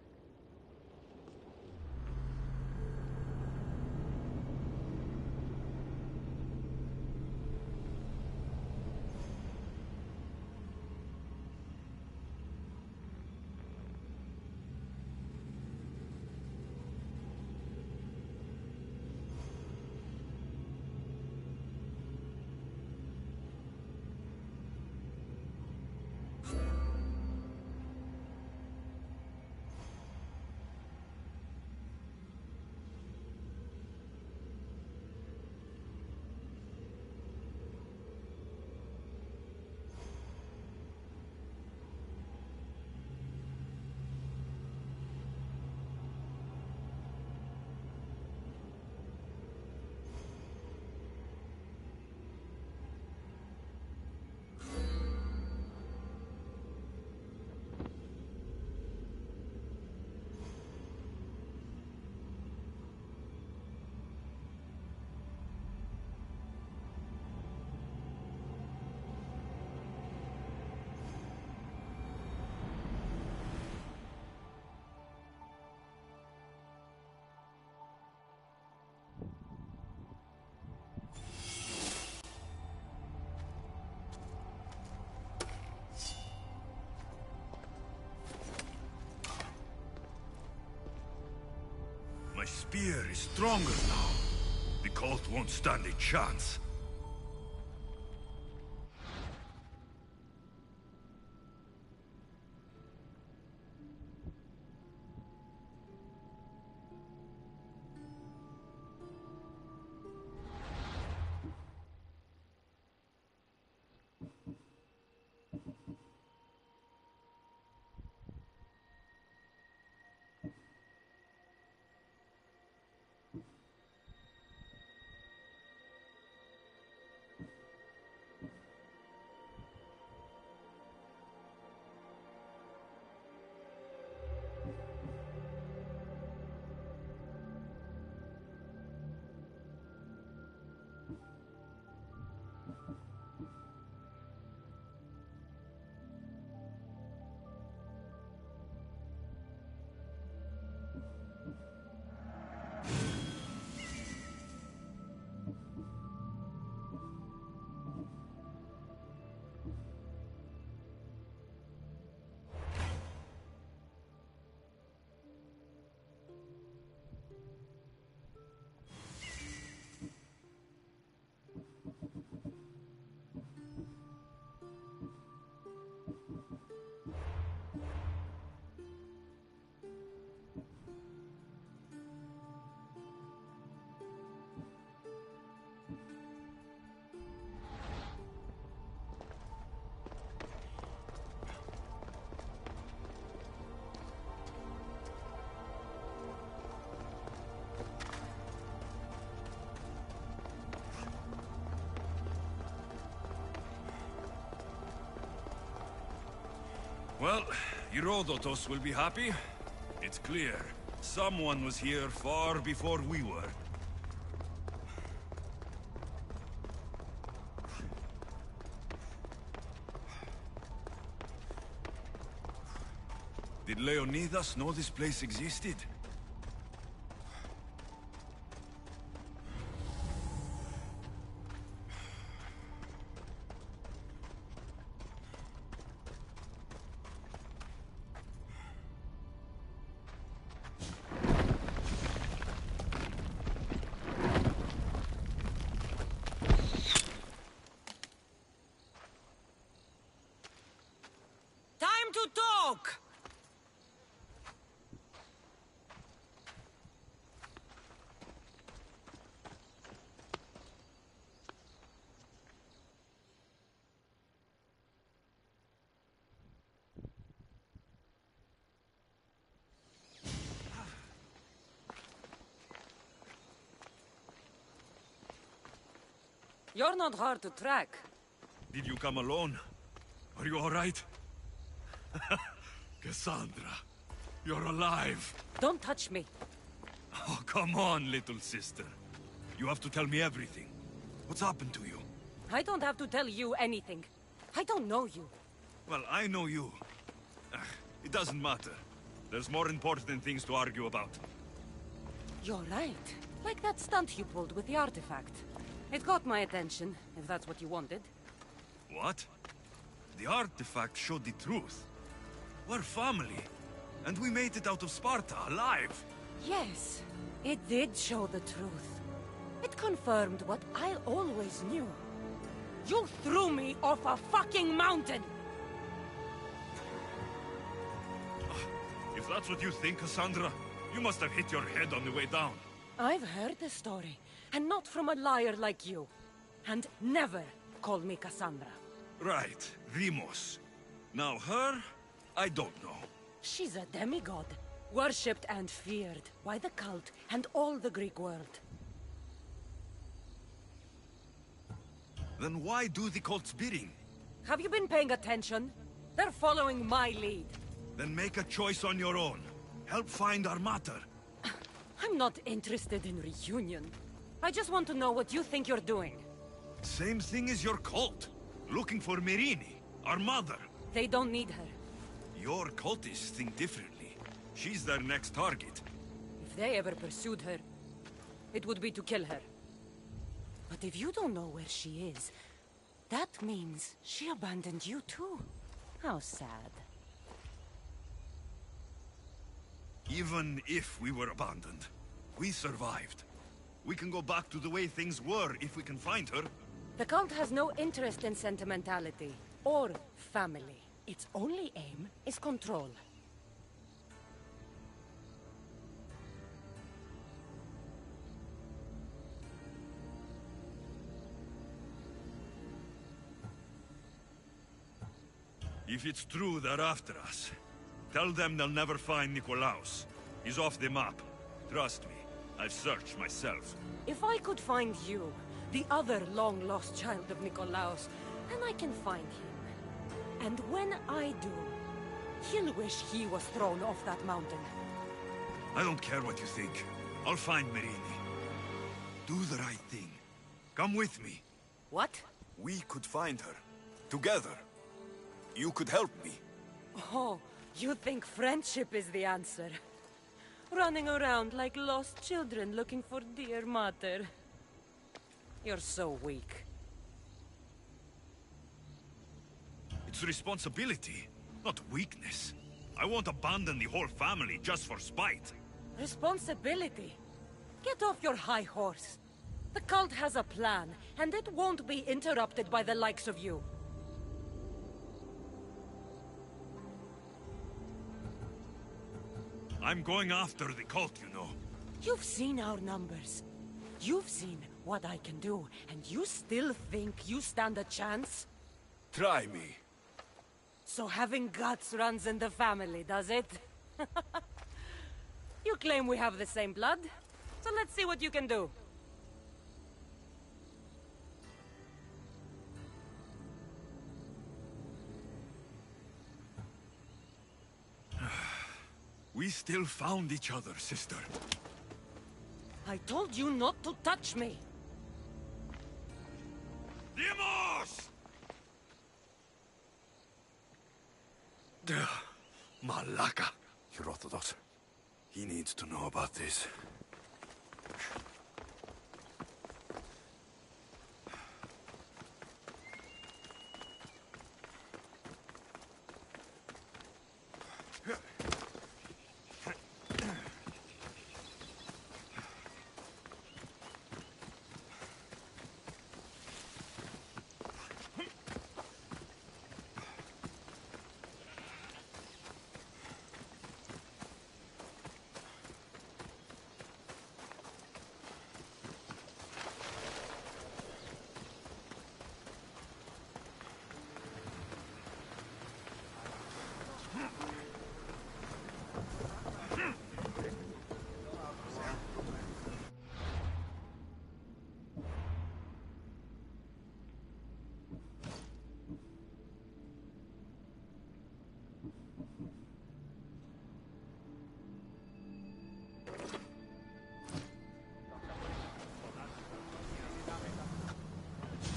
My spear is stronger now. The cult won't stand a chance. Well, Herodotus will be happy. It's clear. Someone was here far before we were. Did Leonidas know this place existed? Time to talk! You're not hard to track. Did you come alone? Are you all right? Cassandra, you're alive. Don't touch me. Oh, come on, little sister. You have to tell me everything. What's happened to you? I don't have to tell you anything. I don't know you. Well, I know you. It doesn't matter. There's more important things to argue about. You're right. Like that stunt you pulled with the artifact. It got my attention, if that's what you wanted. What? The artifact showed the truth. We're family. And we made it out of Sparta, alive. Yes, it did show the truth. It confirmed what I always knew. You threw me off a fucking mountain! If that's what you think, Cassandra, you must have hit your head on the way down. I've heard the story, and not from a liar like you. And never call me Cassandra. Right, Demos. Now her, I don't know. She's a demigod, worshipped and feared by the cult and all the Greek world. Then why do the cult's bidding? Have you been paying attention? They're following my lead. Then make a choice on your own. Help find our mater. I'm not interested in reunion. I just want to know what you think you're doing. Same thing as your cult. Looking for Myrrine, our mother. They don't need her. Your cultists think differently. She's their next target. If they ever pursued her, it would be to kill her. But if you don't know where she is, that means she abandoned you too. How sad. Even if we were abandoned, we survived. We can go back to the way things were if we can find her. The cult has no interest in sentimentality or family. Its only aim is control. If it's true they're after us, tell them they'll never find Nikolaos. He's off the map. Trust me, I've searched myself. If I could find you, the other long-lost child of Nikolaos, then I can find him. And when I do, he'll wish he was thrown off that mountain. I don't care what you think. I'll find Myrrine. Do the right thing. Come with me. What? We could find her. Together. You could help me. Oh, you think friendship is the answer? Running around like lost children looking for dear mother. You're so weak. It's responsibility, not weakness. I won't abandon the whole family just for spite. Responsibility? Get off your high horse. The cult has a plan, and it won't be interrupted by the likes of you. I'm going after the cult, you know. You've seen our numbers. You've seen what I can do, and you still think you stand a chance? Try me. So having guts runs in the family, does it? You claim we have the same blood, so let's see what you can do. We still found each other, sister. I told you not to touch me! Dimos! Malaka. Herodotus. He needs to know about this.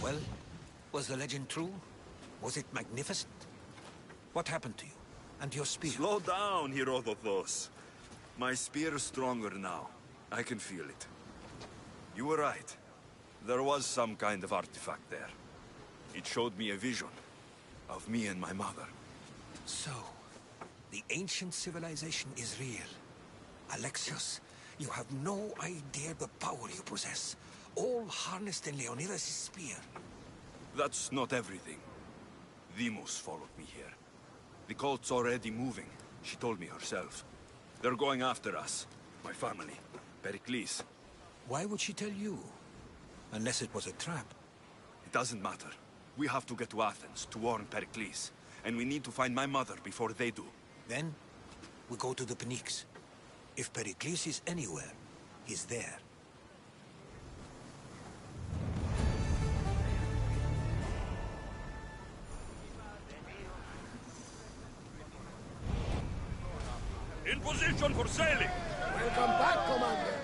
Well, was the legend true? Was it magnificent? What happened to you? And your spear? Slow down, Herodotus. My spear's stronger now. I can feel it. You were right. There was some kind of artifact there. It showed me a vision of me and my mother. So, the ancient civilization is real. Alexios, you have no idea the power you possess. All harnessed in Leonidas' spear. That's not everything. Deimos followed me here. The cult's already moving. She told me herself. They're going after us. My family. Pericles. Why would she tell you? Unless it was a trap. It doesn't matter. We have to get to Athens to warn Pericles. And we need to find my mother before they do. Then, we go to the Pnyx. If Pericles is anywhere, he's there. In position for sailing! Welcome back, Commander!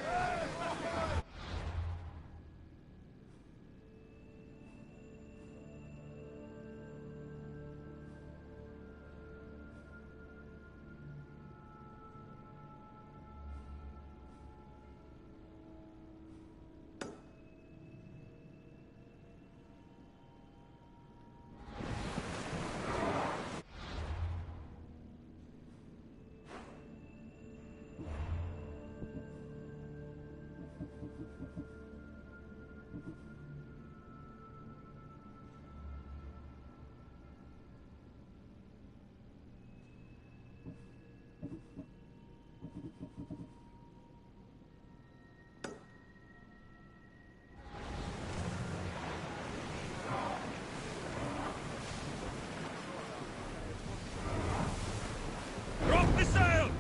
Drop the sail!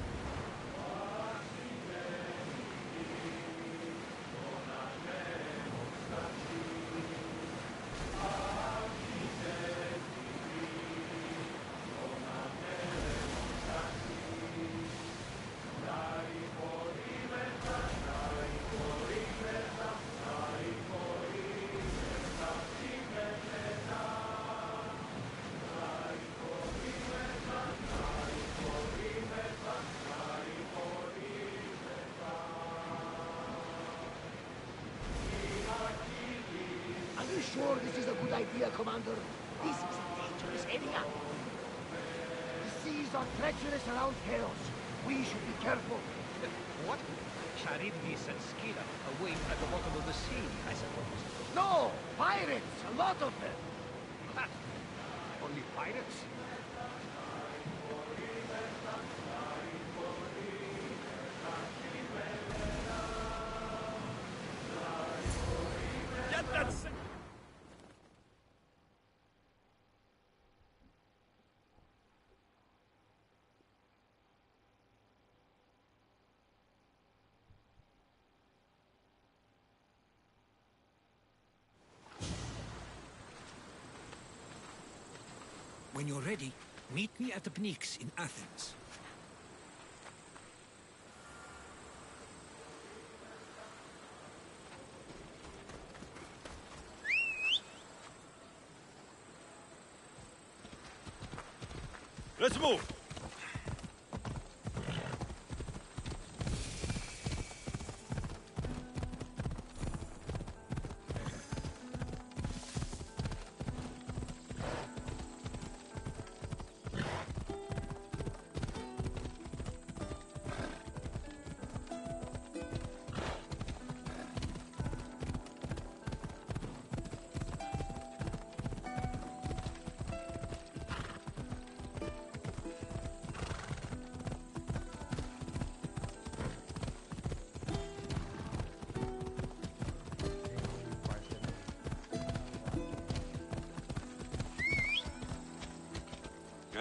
Are you sure this is a good idea, Commander? This is a dangerous area. The seas are treacherous around Chaos. We should be careful. What? Charybdis and Scylla away at the bottom of the sea, I suppose. No! Pirates! A lot of them! Ha! Only pirates? Get that sail! When you're ready, meet me at the Pnyx in Athens. Let's move!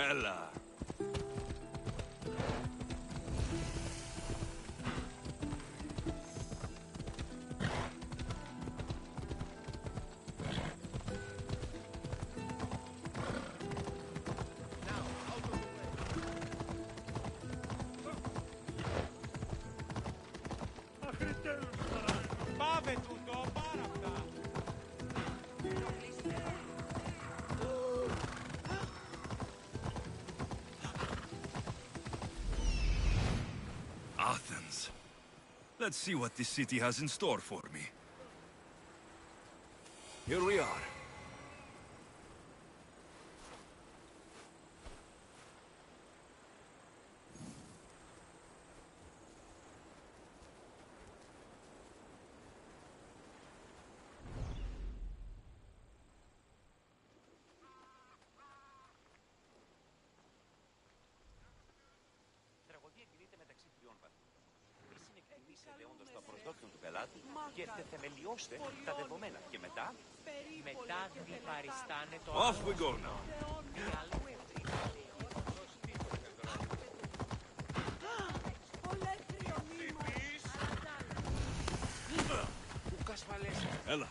Έλα. Πάμε τούτο, πάρα αυτά. Athens. Let's see what this city has in store for me. Here we are. Εκτιμήστε το προσδόκιο του πελάτη και θεμελιώστε τα δεδομένα. Και μετά... Μετά διπαριστάνε το Off we go now. Έλα.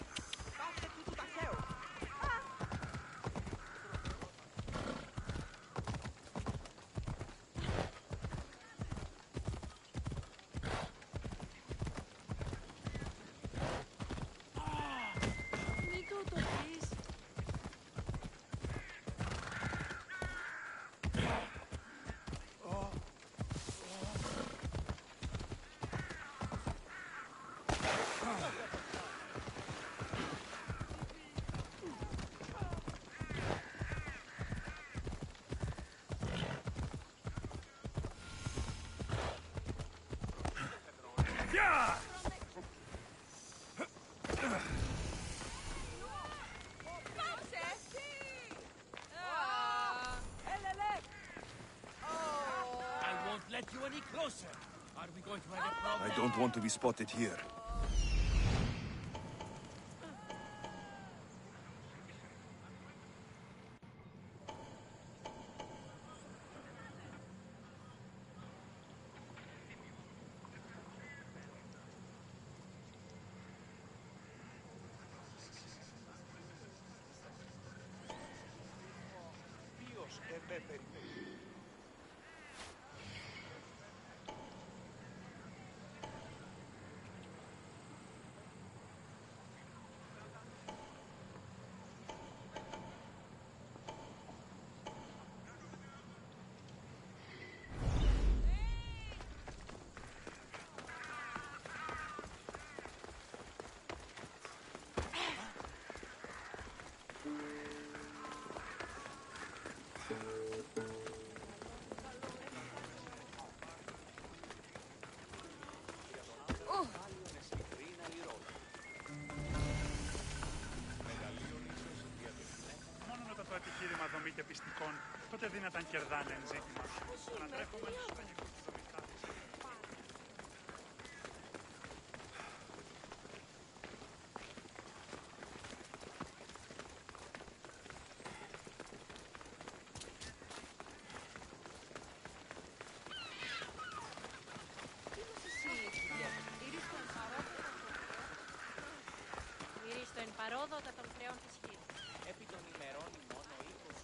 Let you any closer. Are we going to have a problem? I don't want to be spotted here. Ποιος δεν περιμένει. Το επιχείρημα δομή και πιστικών, τότε δύναταν κερδάνε εν ζήτημα. Ανατρέφομενοι στους τραγικούς της δομητάδης. Μυρίστο εν παρόδοτα των χρεών της χείρης. Επί των ημερών μόνο 20.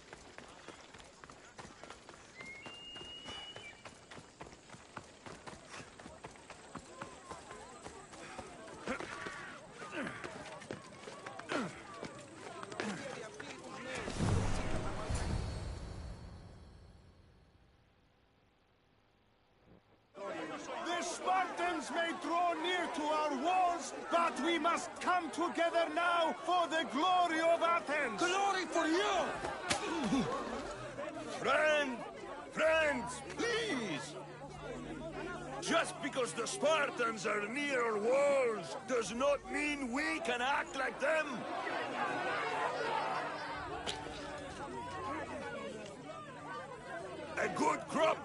But we must come together now for the glory of Athens! Glory for you! Friends, please! Just because the Spartans are near our walls does not mean we can act like them! A good crop!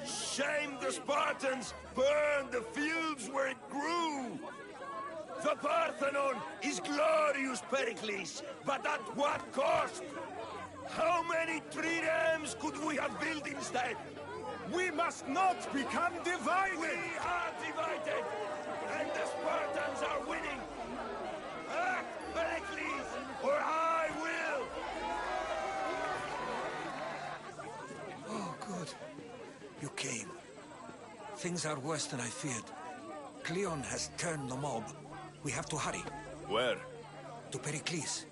Shame the Spartans burned the fields where it grew! The Parthenon is glorious, Pericles, but at what cost? How many triremes could we have built instead? We must not become divided! We are divided! And the Spartans are winning! Act, Pericles, or I will! Oh, good. You came. Things are worse than I feared. Cleon has turned the mob. We have to hurry. Where? To Pericles.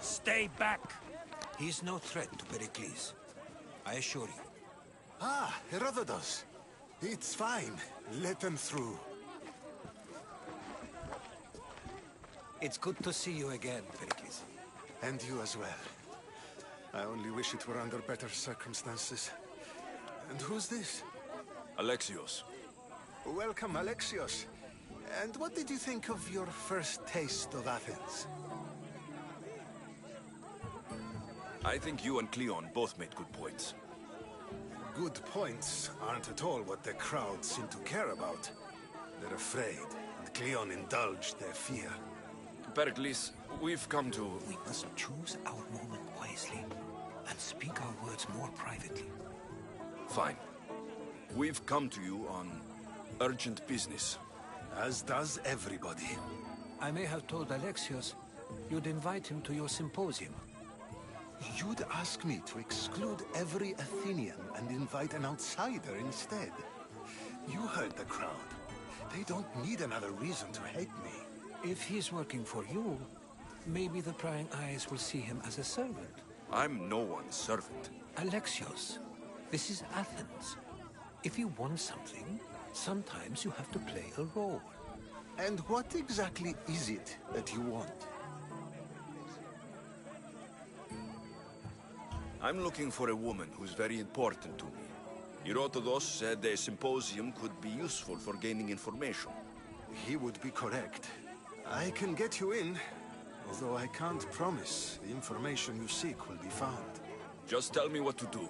Stay back! He's no threat to Pericles. I assure you. Ah, Herodotus. It's fine. Let them through. It's good to see you again, Pericles. And you as well. I only wish it were under better circumstances. And who's this? Alexios. Welcome, Alexios. And what did you think of your first taste of Athens? I think you and Cleon both made good points. Good points aren't at all what the crowd seem to care about. They're afraid, and Cleon indulged their fear. Pericles, we've come to... We must choose our moment wisely, and speak our words more privately. Fine. We've come to you on urgent business. As does everybody. I may have told Alexios you'd invite him to your symposium. You'd ask me to exclude every Athenian and invite an outsider instead. You heard the crowd. They don't need another reason to hate me. If he's working for you, maybe the prying eyes will see him as a servant. I'm no one's servant. Alexios, this is Athens. If you want something, sometimes you have to play a role. And what exactly is it that you want? I'm looking for a woman who's very important to me. Herodotus said a symposium could be useful for gaining information. He would be correct. I can get you in, although I can't promise the information you seek will be found. Just tell me what to do.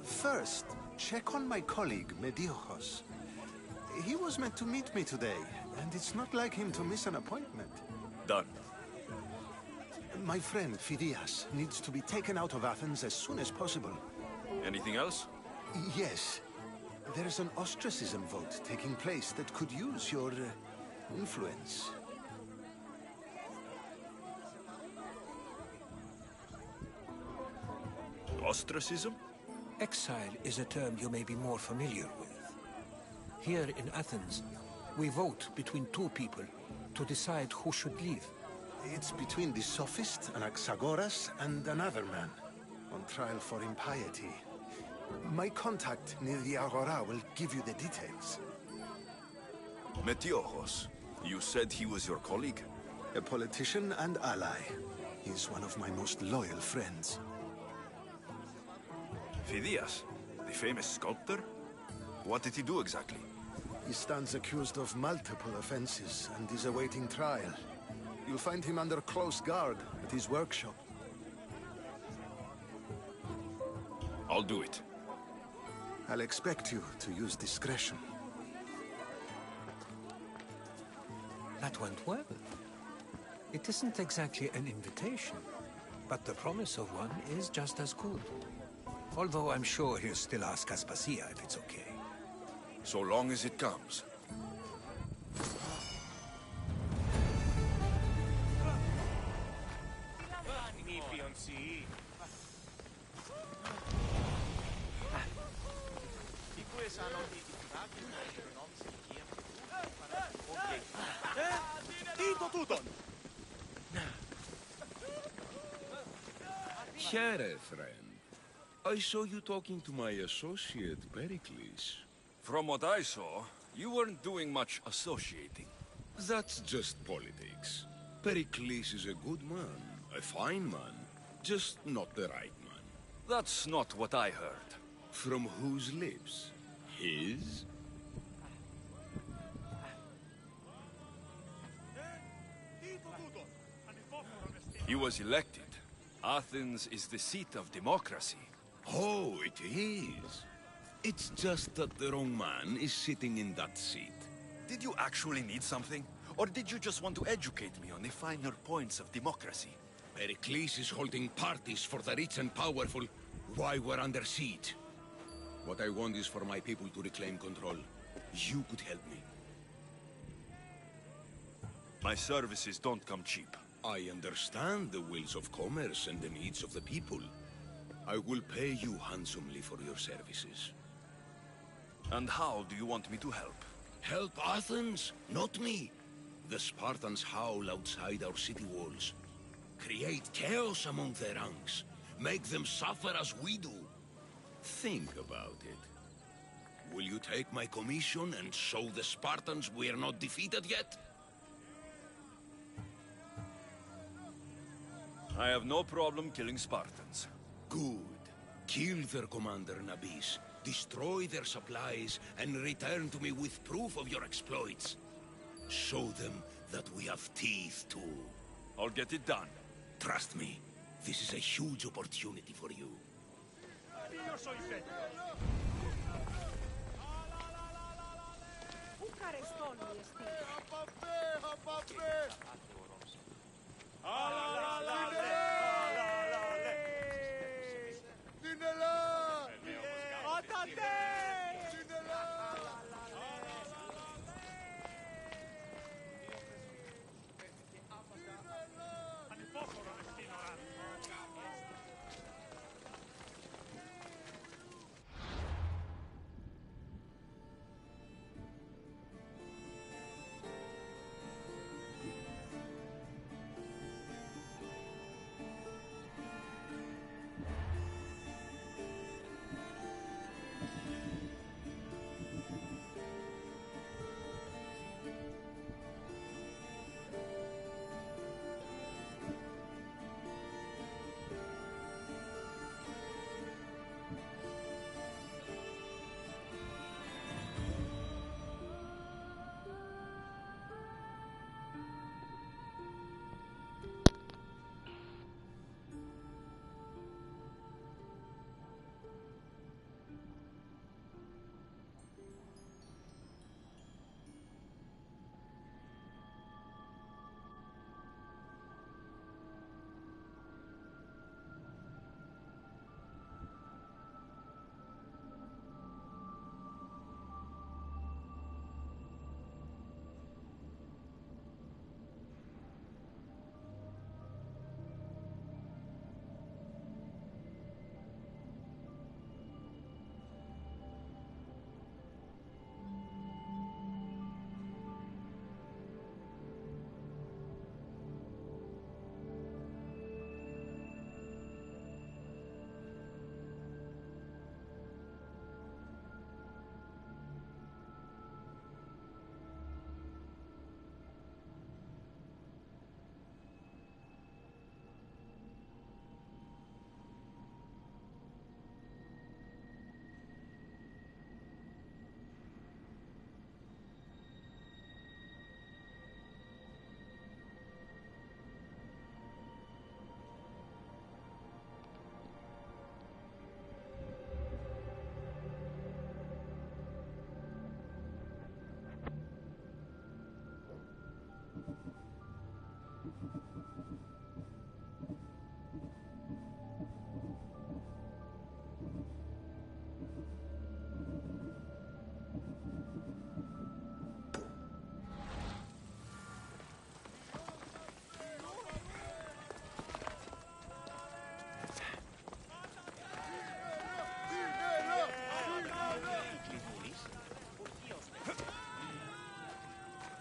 First, check on my colleague, Mediochos. He was meant to meet me today, and it's not like him to miss an appointment. Done. My friend, Phidias, needs to be taken out of Athens as soon as possible. Anything else? Yes. There's an ostracism vote taking place that could use your influence. Ostracism? Exile is a term you may be more familiar with. Here in Athens, we vote between two people to decide who should leave. It's between the sophist, Anaxagoras, and another man, on trial for impiety. My contact near the Agora will give you the details. Metiochos. You said he was your colleague? A politician and ally. He's one of my most loyal friends. Phidias, the famous sculptor? What did he do exactly? He stands accused of multiple offenses and is awaiting trial. You'll find him under close guard at his workshop. I'll do it. I'll expect you to use discretion. That went well. It isn't exactly an invitation, but the promise of one is just as good. Although I'm sure he'll still ask Aspasia if it's okay. So long as it comes. Here, friend. I saw you talking to my associate, Pericles. From what I saw, you weren't doing much associating. That's just politics. Pericles is a good man, a fine man, just not the right man. That's not what I heard. From whose lips? His? He was elected. Athens is the seat of democracy. Oh, it is. It's just that the wrong man is sitting in that seat. Did you actually need something? Or did you just want to educate me on the finer points of democracy? Pericles is holding parties for the rich and powerful while we're under siege. What I want is for my people to reclaim control. You could help me. My services don't come cheap. I understand the wills of commerce and the needs of the people. I will pay you handsomely for your services. And how do you want me to help? Help Athens, not me. The Spartans howl outside our city walls. Create chaos among their ranks. Make them suffer as we do. Think about it. Will you take my commission and show the Spartans we are not defeated yet? I have no problem killing Spartans. Good. Kill their commander Nabis, destroy their supplies, and return to me with proof of your exploits. Show them that we have teeth too. I'll get it done. Trust me, this is a huge opportunity for you.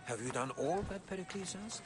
Have you done all that Pericles asked?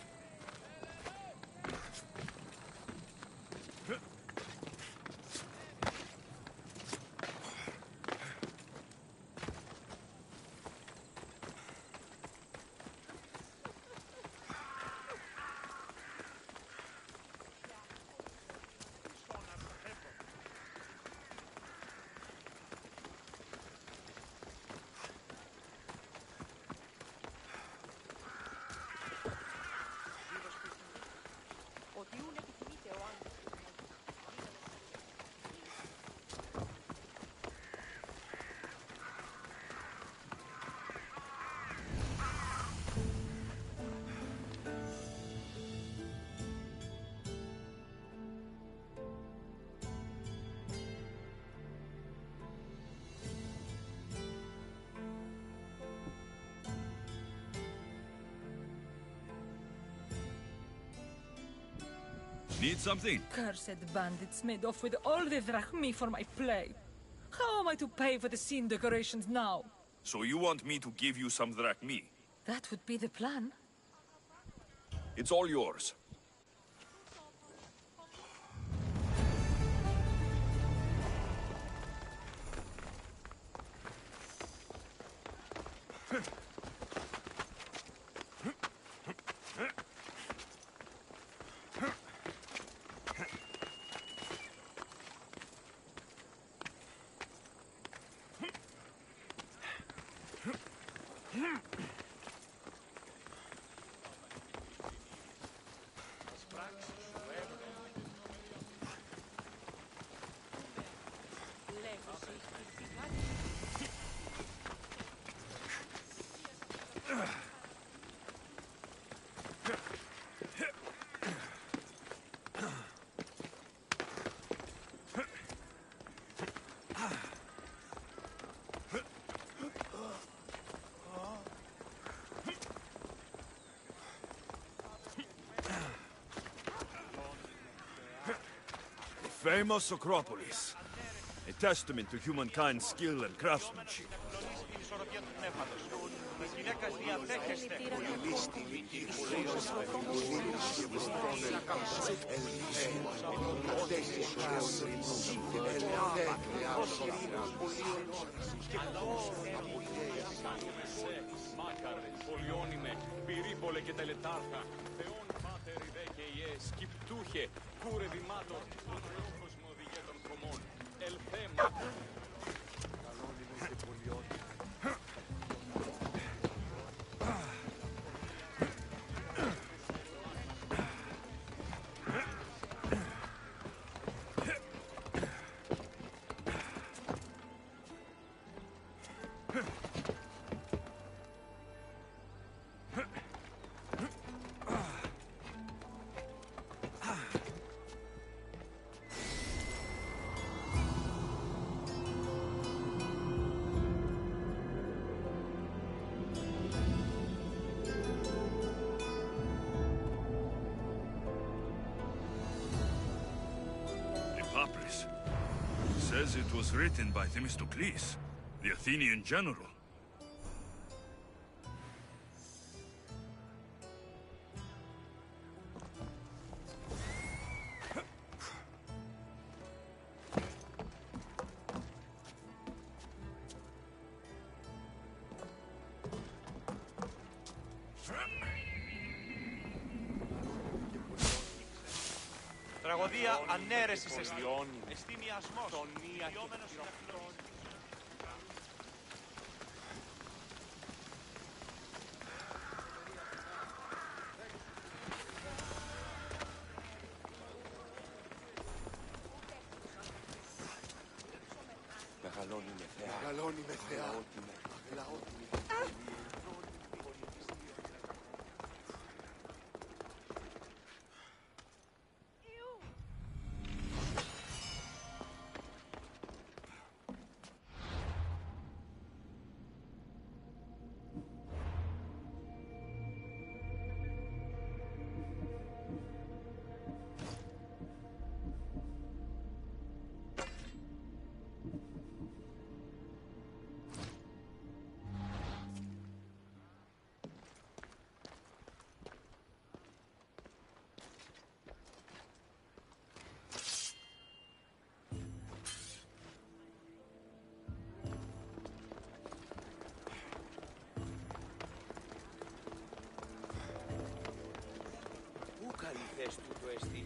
Need something? Cursed bandits made off with all the drachmi for my play. How am I to pay for the scene decorations now? So you want me to give you some drachmi? That would be the plan. It's all yours. Famous Acropolis. A testament to humankind's skill and craftsmanship. Papyrus. Says it was written by Themistocles, the Athenian general. Τραγωδία ανέρεσης εστιμιασμός, ιόμενος συναχτηρός. Μεγαλώνει με θεά. Μεγαλώνει με θεά. εχθές τούτο εστί.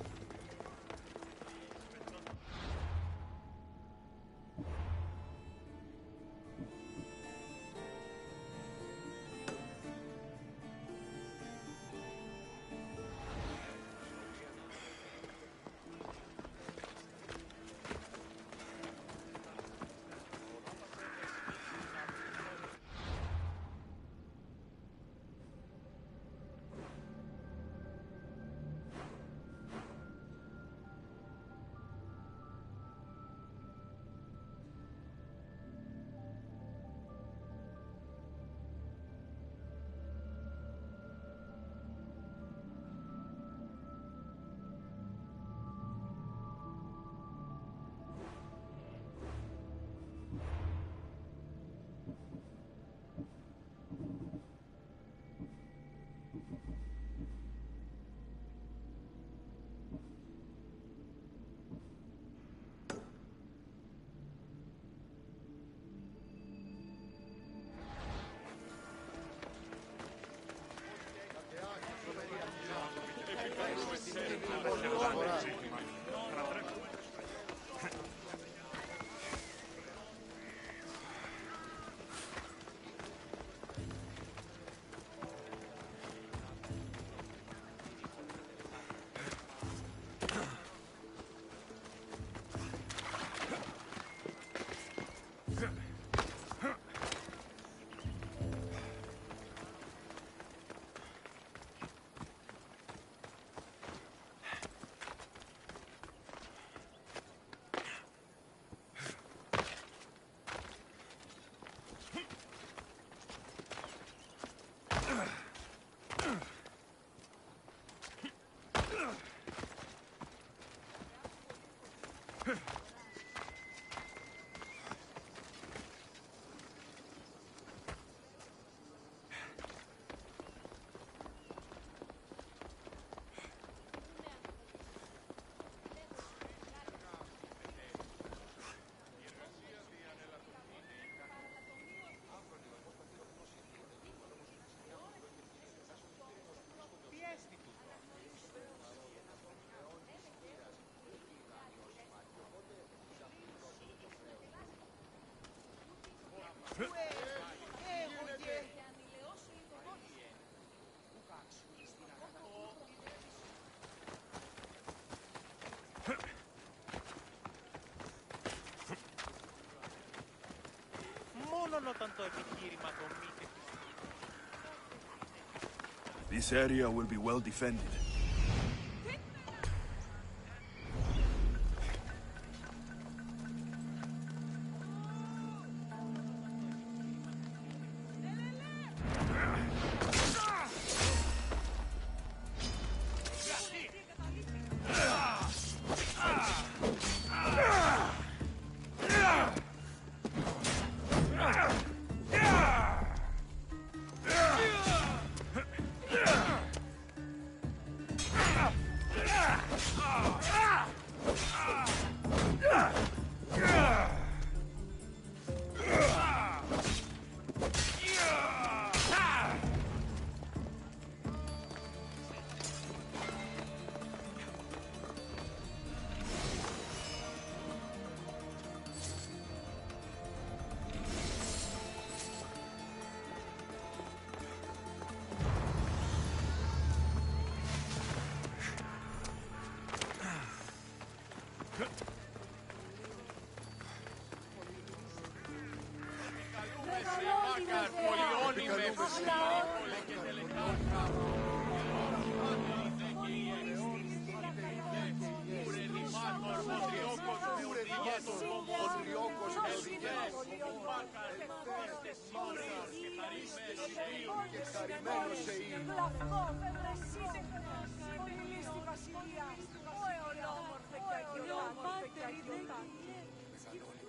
Μόνον όταν το επιχείρημα το μήτε. This area will be well defended.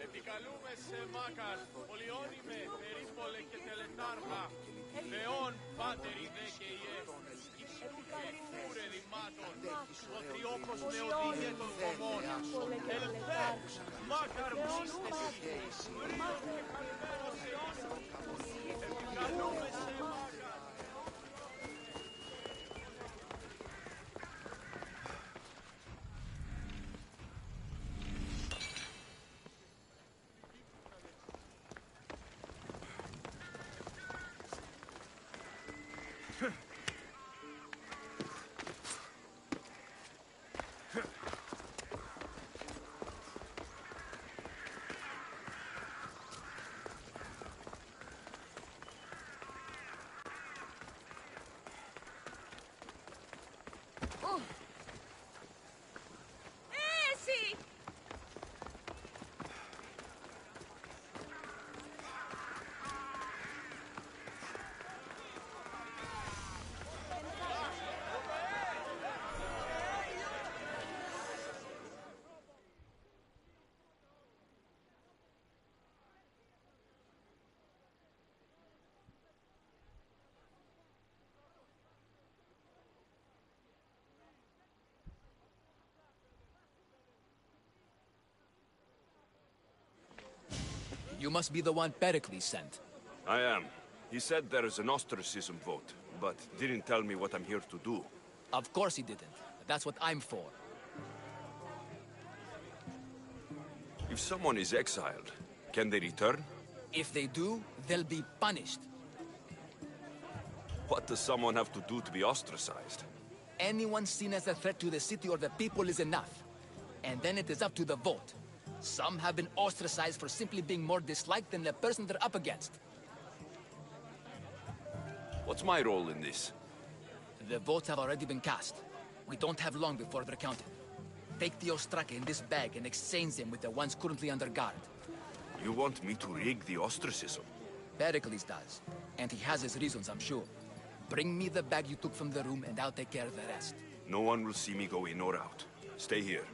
Επικαλούμε σε Μάκαρ, πολυώνυμε, περίπολε και τελετάρχα, Θεόν, Πάτερ, Ιδέ και Ιε, Υψούρε ρημάτων, ο Τριόκος με οδήγε των κομμών, Ελθέ, Μάκαρ μνήστες, βρύος και καλμένος Θεός, επικαλούμε σε Μάκαρ. You must be the one Pericles sent. I am. He said there is an ostracism vote, but didn't tell me what I'm here to do. Of course he didn't. That's what I'm for. If someone is exiled, can they return? If they do, they'll be punished. What does someone have to do to be ostracized? Anyone seen as a threat to the city or the people is enough. And then it is up to the vote. Some have been ostracized for simply being more disliked than the person they're up against. What's my role in this? The votes have already been cast. We don't have long before they're counted. Take the Ostraka in this bag and exchange them with the ones currently under guard. You want me to rig the ostracism? Pericles does. And he has his reasons, I'm sure. Bring me the bag you took from the room and I'll take care of the rest. No one will see me go in or out. Stay here.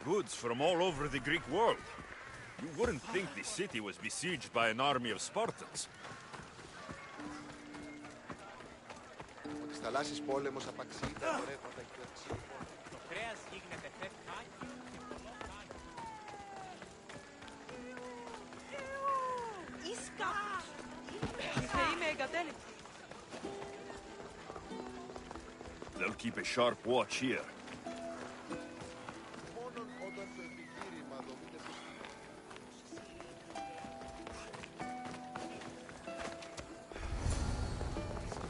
Goods from all over the Greek world. You wouldn't think the city was besieged by an army of Spartans. Ο της θαλάσσης πόλεμος απαξιεί τα εμπορεύματα και αξιοπών. Το κρέας γίγνεται φεύγάκι. Ίσκα! Η θεή με εγκατέλειψε. They'll keep a sharp watch here. Μόνον όταν το επιχείρημα δομείται προς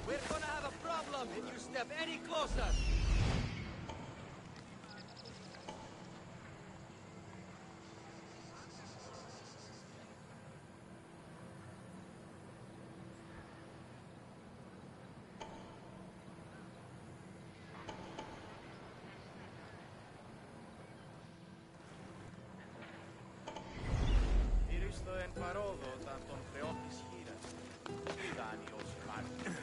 We're gonna have a problem if you step any closer. Ήριστο εν παρόδο όταν τον Θεό της χείρας. Δάνειος υπάρχει.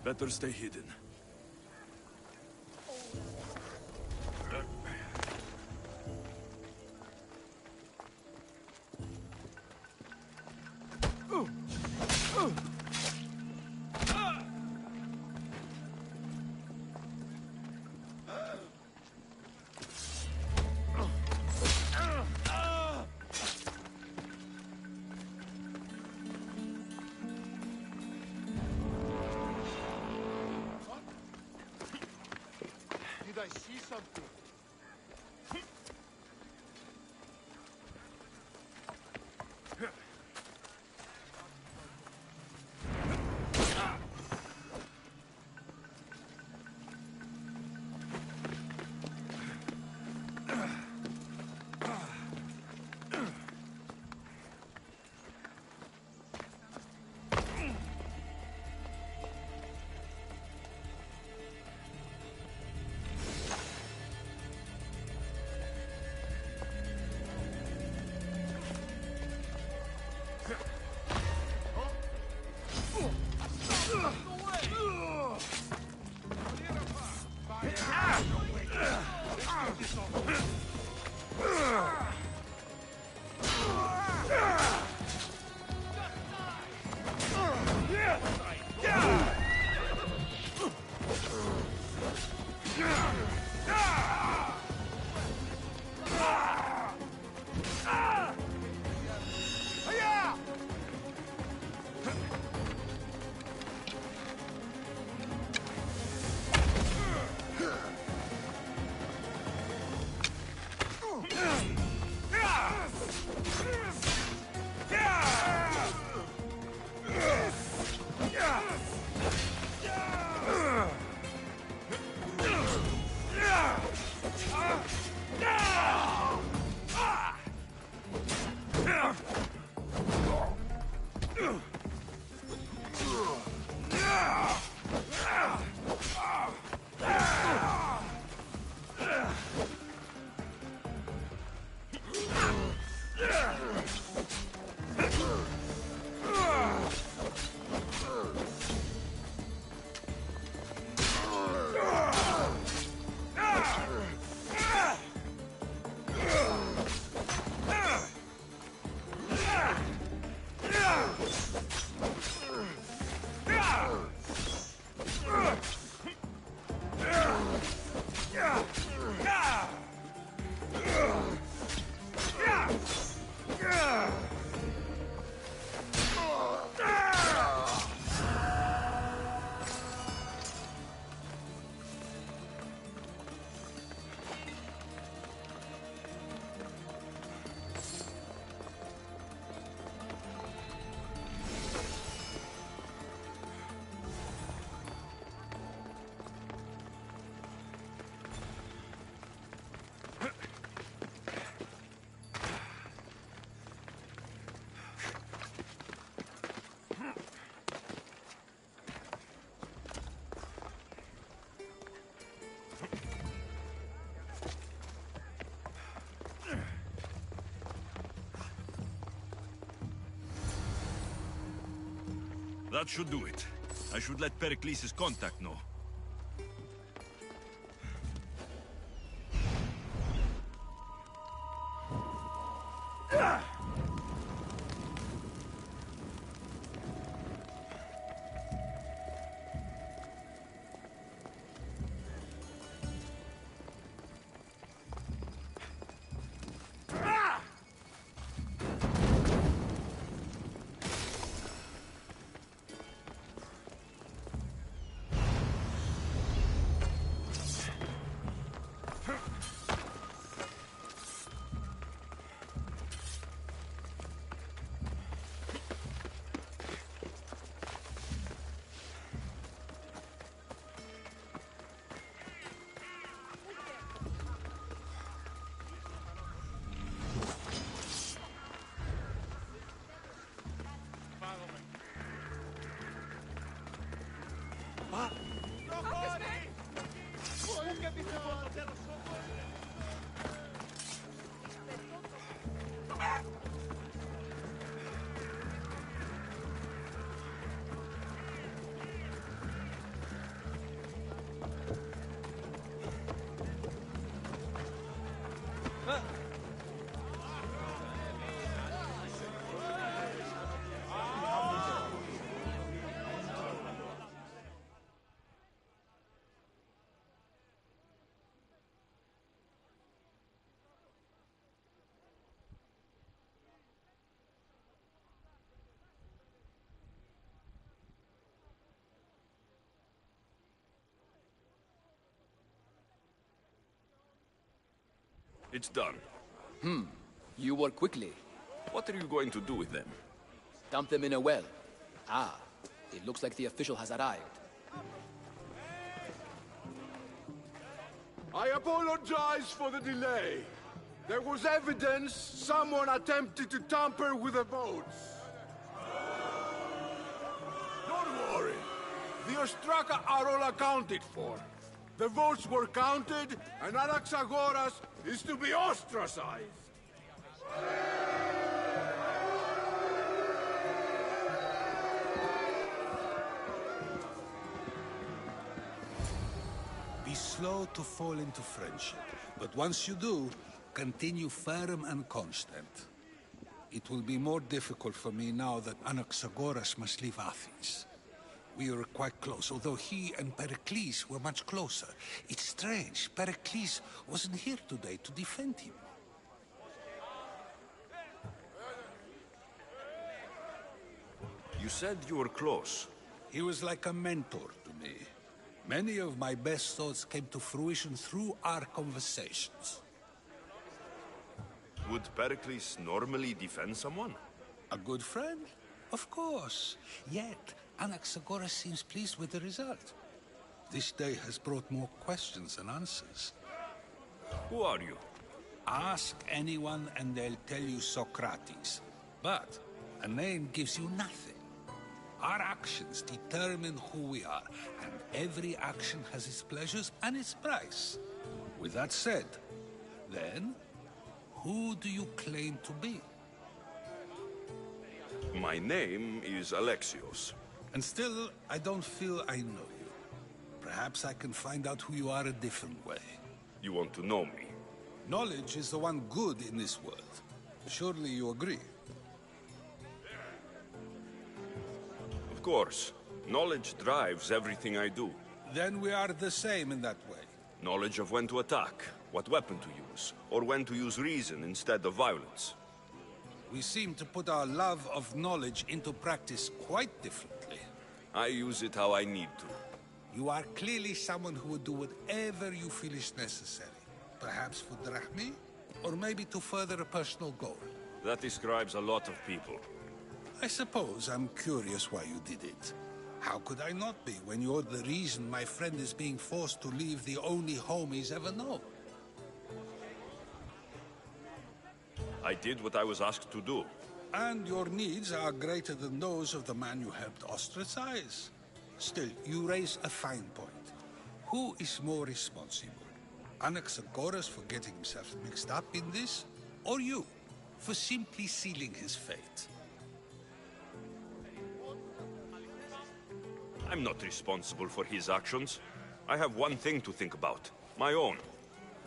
Better stay hidden. Did I see something? That should do it. I should let Pericles' contact know. It's done. You work quickly. What are you going to do with them? Dump them in a well. Ah, it looks like the official has arrived. I apologize for the delay. There was evidence someone attempted to tamper with the votes. Don't worry. The Ostraka are all accounted for. The votes were counted, and Anaxagoras is to be ostracized. Be slow to fall into friendship, but once you do, continue firm and constant. It will be more difficult for me now that Anaxagoras must leave Athens. We were quite close, although he and Pericles were much closer. It's strange, Pericles wasn't here today to defend him. You said you were close. He was like a mentor to me. Many of my best thoughts came to fruition through our conversations. Would Pericles normally defend someone? A good friend? Of course. Yet, Anaxagoras seems pleased with the result. This day has brought more questions than answers. Who are you? Ask anyone and they'll tell you Socrates. But a name gives you nothing. Our actions determine who we are, and every action has its pleasures and its price. With that said, then, who do you claim to be? My name is Alexios. And still, I don't feel I know you. Perhaps I can find out who you are a different way. You want to know me? Knowledge is the one good in this world. Surely you agree? Of course. Knowledge drives everything I do. Then we are the same in that way. Knowledge of when to attack, what weapon to use, or when to use reason instead of violence. We seem to put our love of knowledge into practice quite differently. I use it how I need to. You are clearly someone who would do whatever you feel is necessary. Perhaps for drachmi, or maybe to further a personal goal. That describes a lot of people. I suppose I'm curious why you did it. How could I not be when you're the reason my friend is being forced to leave the only home he's ever known? I did what I was asked to do. And your needs are greater than those of the man you helped ostracize. Still, you raise a fine point. Who is more responsible? Anaxagoras for getting himself mixed up in this? Or you, for simply sealing his fate? I'm not responsible for his actions. I have one thing to think about. My own.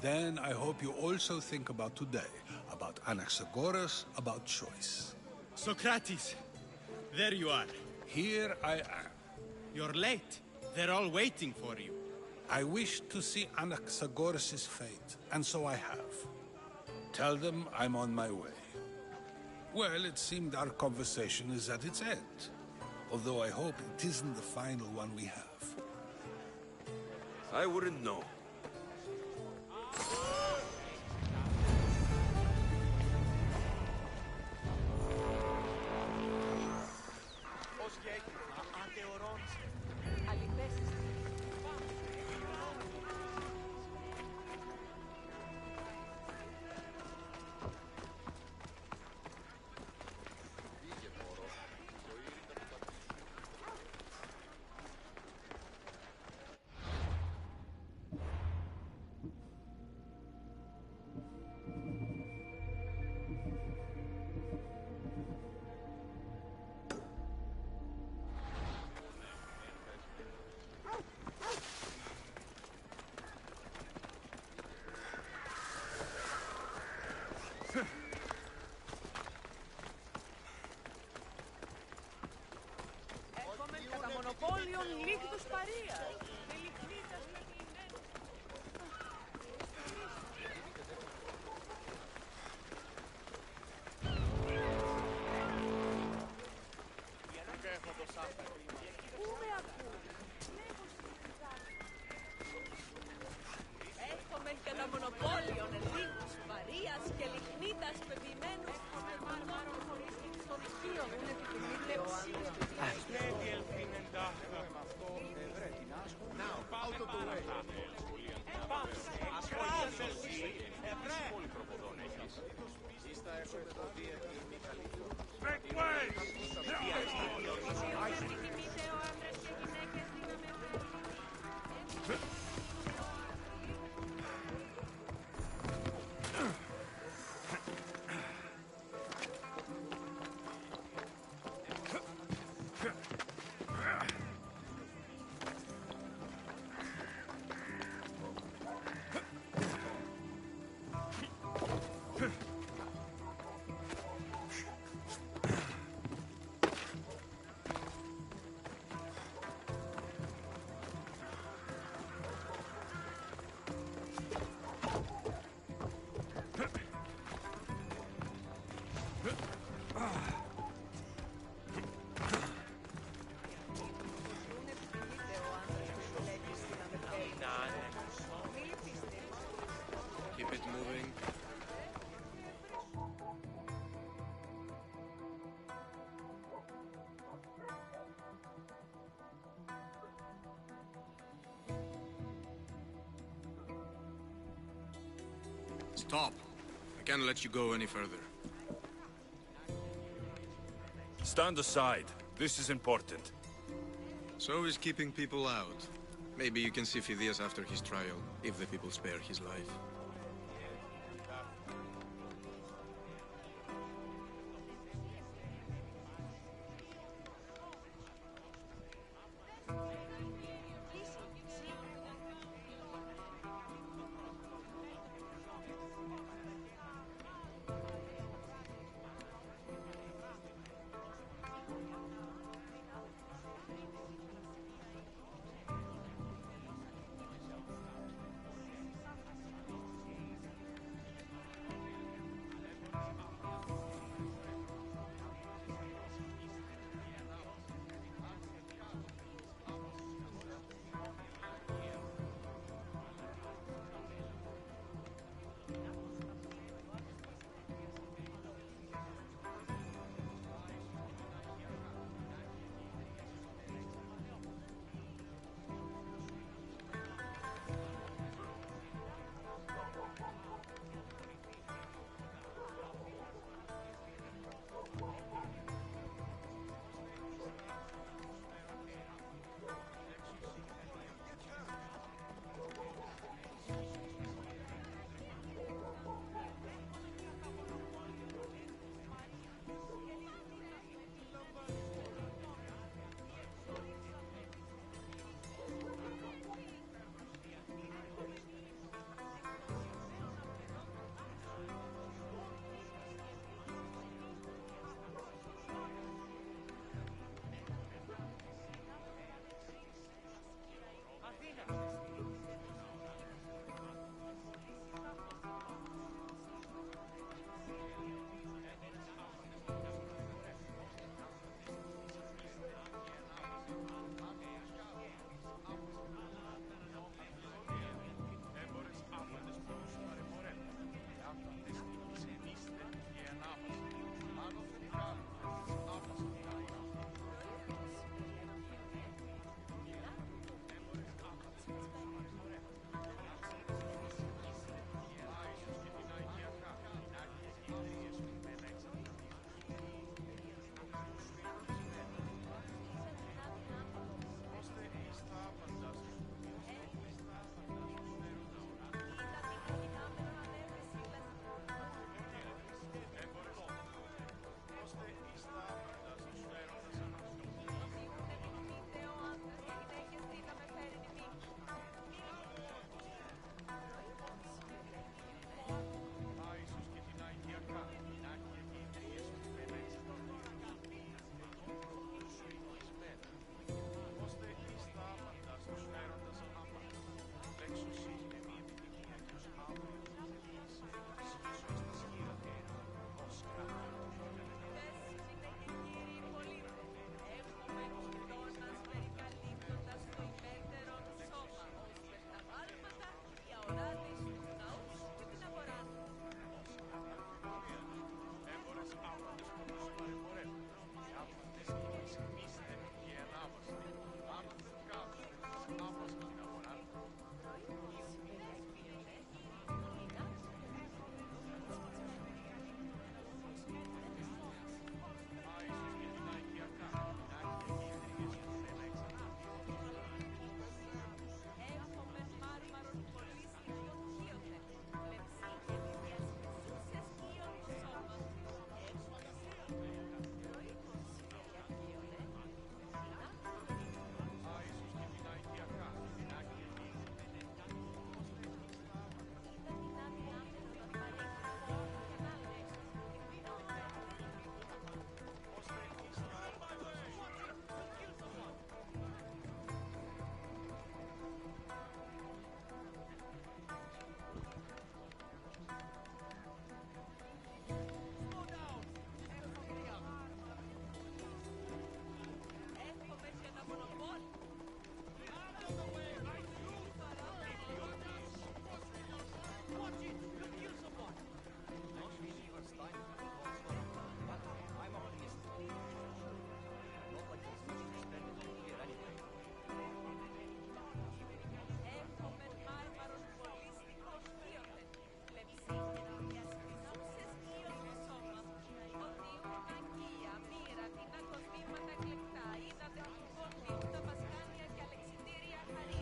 Then I hope you also think about today. About Anaxagoras, about choice. Socrates! There you are. Here I am. You're late. They're all waiting for you. I wish to see Anaxagoras' fate, and so I have. Tell them I'm on my way. Well, it seemed our conversation is at its end. Although I hope it isn't the final one we have. I wouldn't know. και λιχνίτας πεποιημένους των χωρίων δεν επιθυμείτε ο Now, out of the way. Make way! Keep it moving. Stop. I can't let you go any further. Stand aside. This is important. So is keeping people out. Maybe you can see Phidias after his trial, if the people spare his life.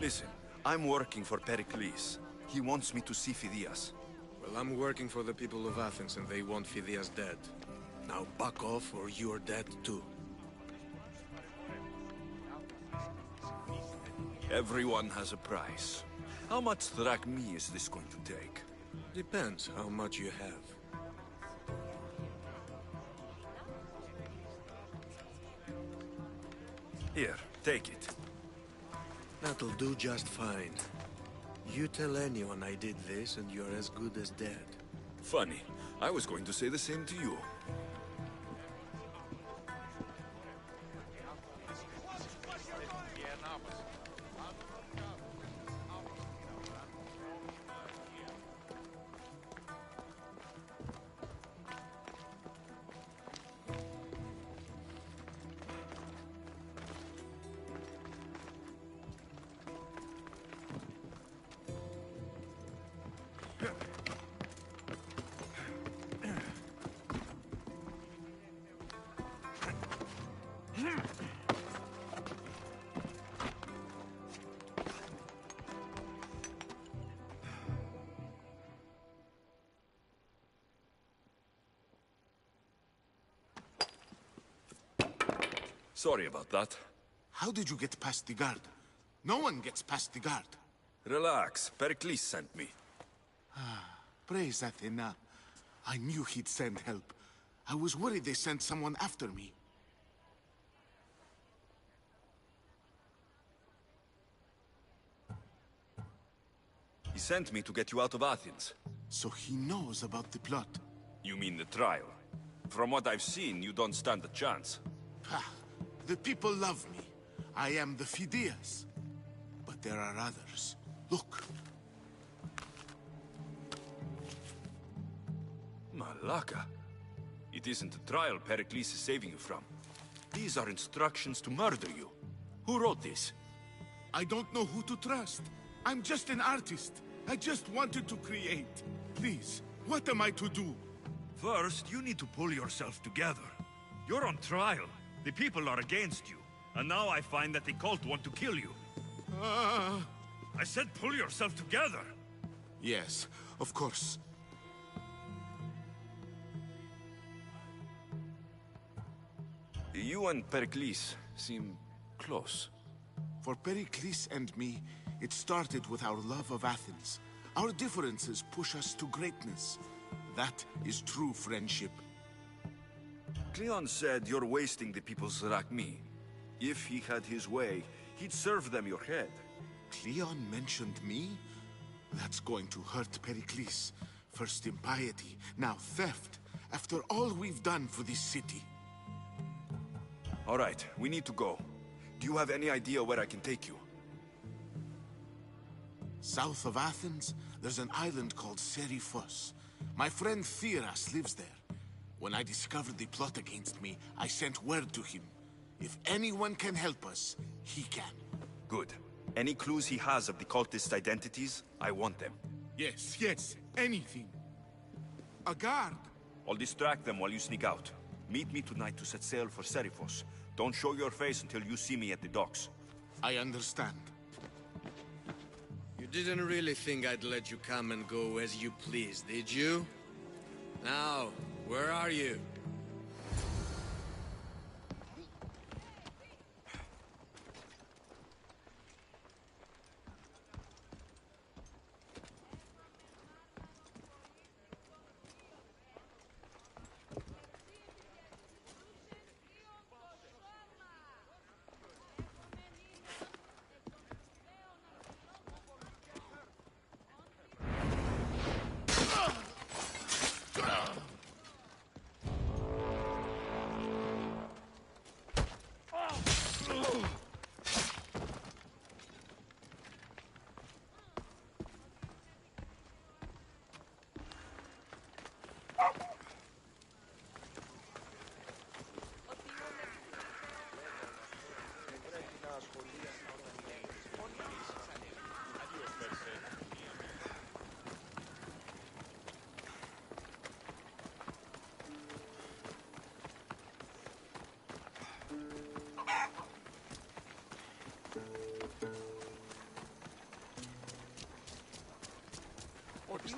Listen, I'm working for Pericles. He wants me to see Phidias. Well, I'm working for the people of Athens, and they want Phidias dead. Now back off, or you're dead too. Everyone has a price. How much drachmi is this going to take? Depends how much you have. Here, take it. That'll do just fine. You tell anyone I did this, and you're as good as dead. Funny. I was going to say the same to you. Sorry about that. How did you get past the guard? No one gets past the guard. Relax. Pericles sent me. Praise Athena. I knew he'd send help. I was worried they sent someone after me. He sent me to get you out of Athens. So he knows about the plot. You mean the trial? From what I've seen, you don't stand a chance. The people love me. I am the Phidias. But there are others. Look. Malaka. It isn't the trial Pericles is saving you from. These are instructions to murder you. Who wrote this? I don't know who to trust. I'm just an artist. I just wanted to create. Please, what am I to do? First, you need to pull yourself together. You're on trial. The people are against you. And now I find that the cult want to kill you. I said pull yourself together. Yes, of course. You and Pericles seem close. For Pericles and me, it started with our love of Athens. Our differences push us to greatness. That is true friendship. Cleon said you're wasting the people's drachmi. If he had his way, he'd serve them your head. Cleon mentioned me? That's going to hurt Pericles. First impiety, now theft. After all we've done for this city. All right, we need to go. Do you have any idea where I can take you? South of Athens, there's an island called Seriphos. My friend Theras lives there. When I discovered the plot against me, I sent word to him. If anyone can help us, he can. Good. Any clues he has of the cultists' identities, I want them. Yes, anything. A guard. I'll distract them while you sneak out. Meet me tonight to set sail for Seriphos. Don't show your face until you see me at the docks. I understand. You didn't really think I'd let you come and go as you please, did you? Now, where are you?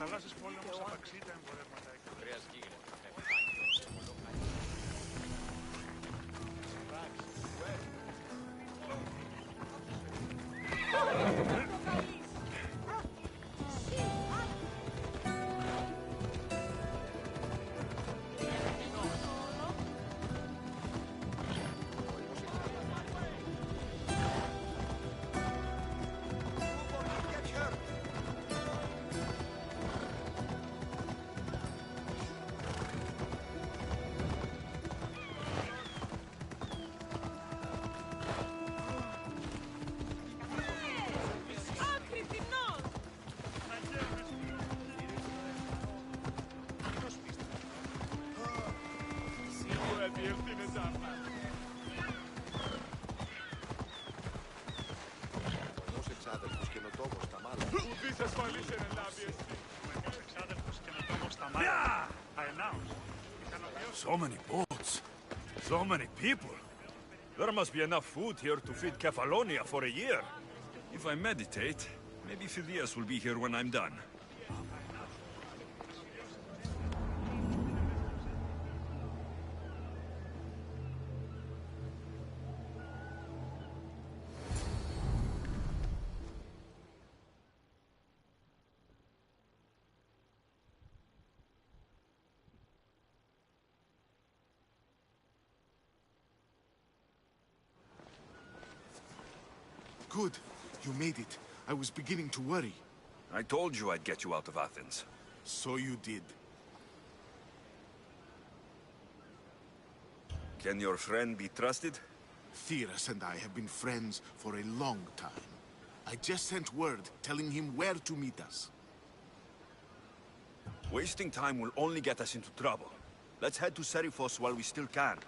θαλάσσης πόλεμος απαξεί τα εμπορεύματα έκδοση. So many boats. So many people. There must be enough food here to feed Kefalonia for a year. If I meditate, maybe Phidias will be here when I'm done. Good. You made it. I was beginning to worry. I told you I'd get you out of Athens. So you did. Can your friend be trusted? Theras and I have been friends for a long time. I just sent word telling him where to meet us. Wasting time will only get us into trouble. Let's head to Seriphos while we still can.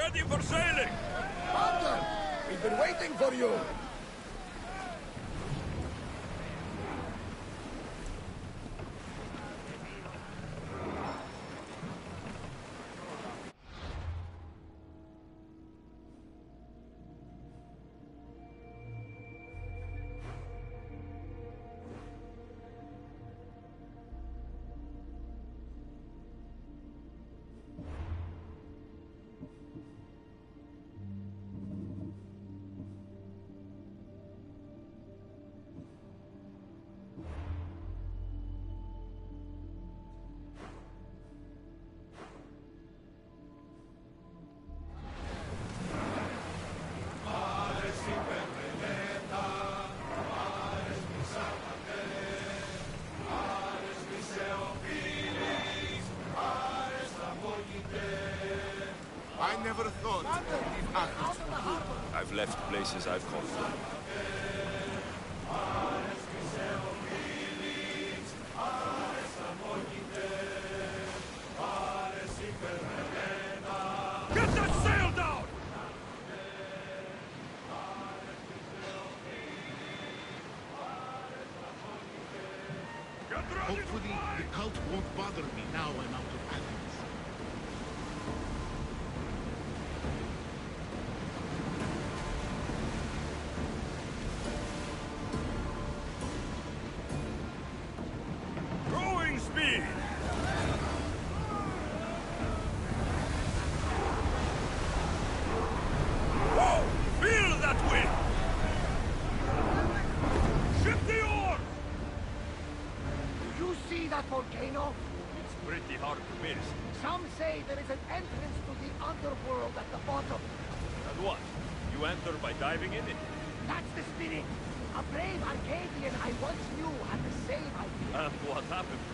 Ready for sailing! Captain! We've been waiting for you! I never thought I'd leave Athens for good. I've left places I've called for. Get that sail down! Hopefully, the cult won't bother me now I'm out of Athens. Growing speed! Whoa! Feel that wind! Ship the oar! Do you see that volcano? It's pretty hard to miss. Some say there is an entrance to the underworld at the bottom. And what? You enter by diving in it? That's the spirit. A brave Arcadian I once knew had the same idea. And what happened?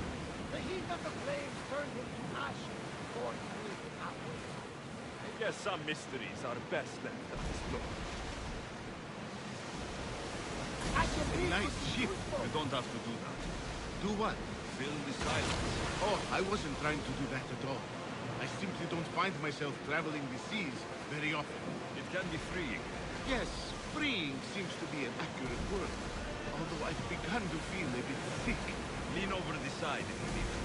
The heat of the flames turned him to ashes before he knew it halfway. I guess some mysteries are best left unexplored. Nice ship. You don't have to do that. Do what? Fill the silence. Oh, I wasn't trying to do that at all. I simply don't find myself traveling the seas very often. It can be freeing. Yes, freeing seems to be an accurate word. Although I've begun to feel a bit thick. Lean over the side if you need to.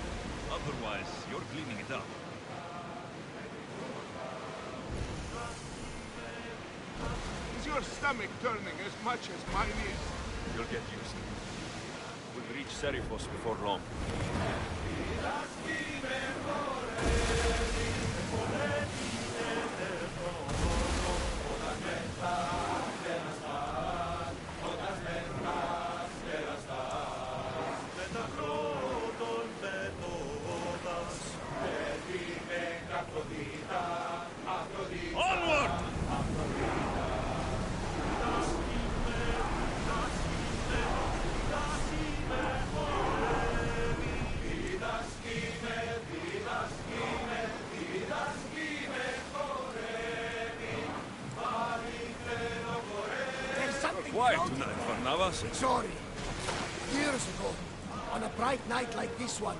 Otherwise, you're cleaning it up. Is your stomach turning as much as mine is? You'll get used to it. We'll reach Serifos before long. Onward! There's something Quiet floating. tonight, Varnavas. Sorry. Years ago, on a bright night like this one,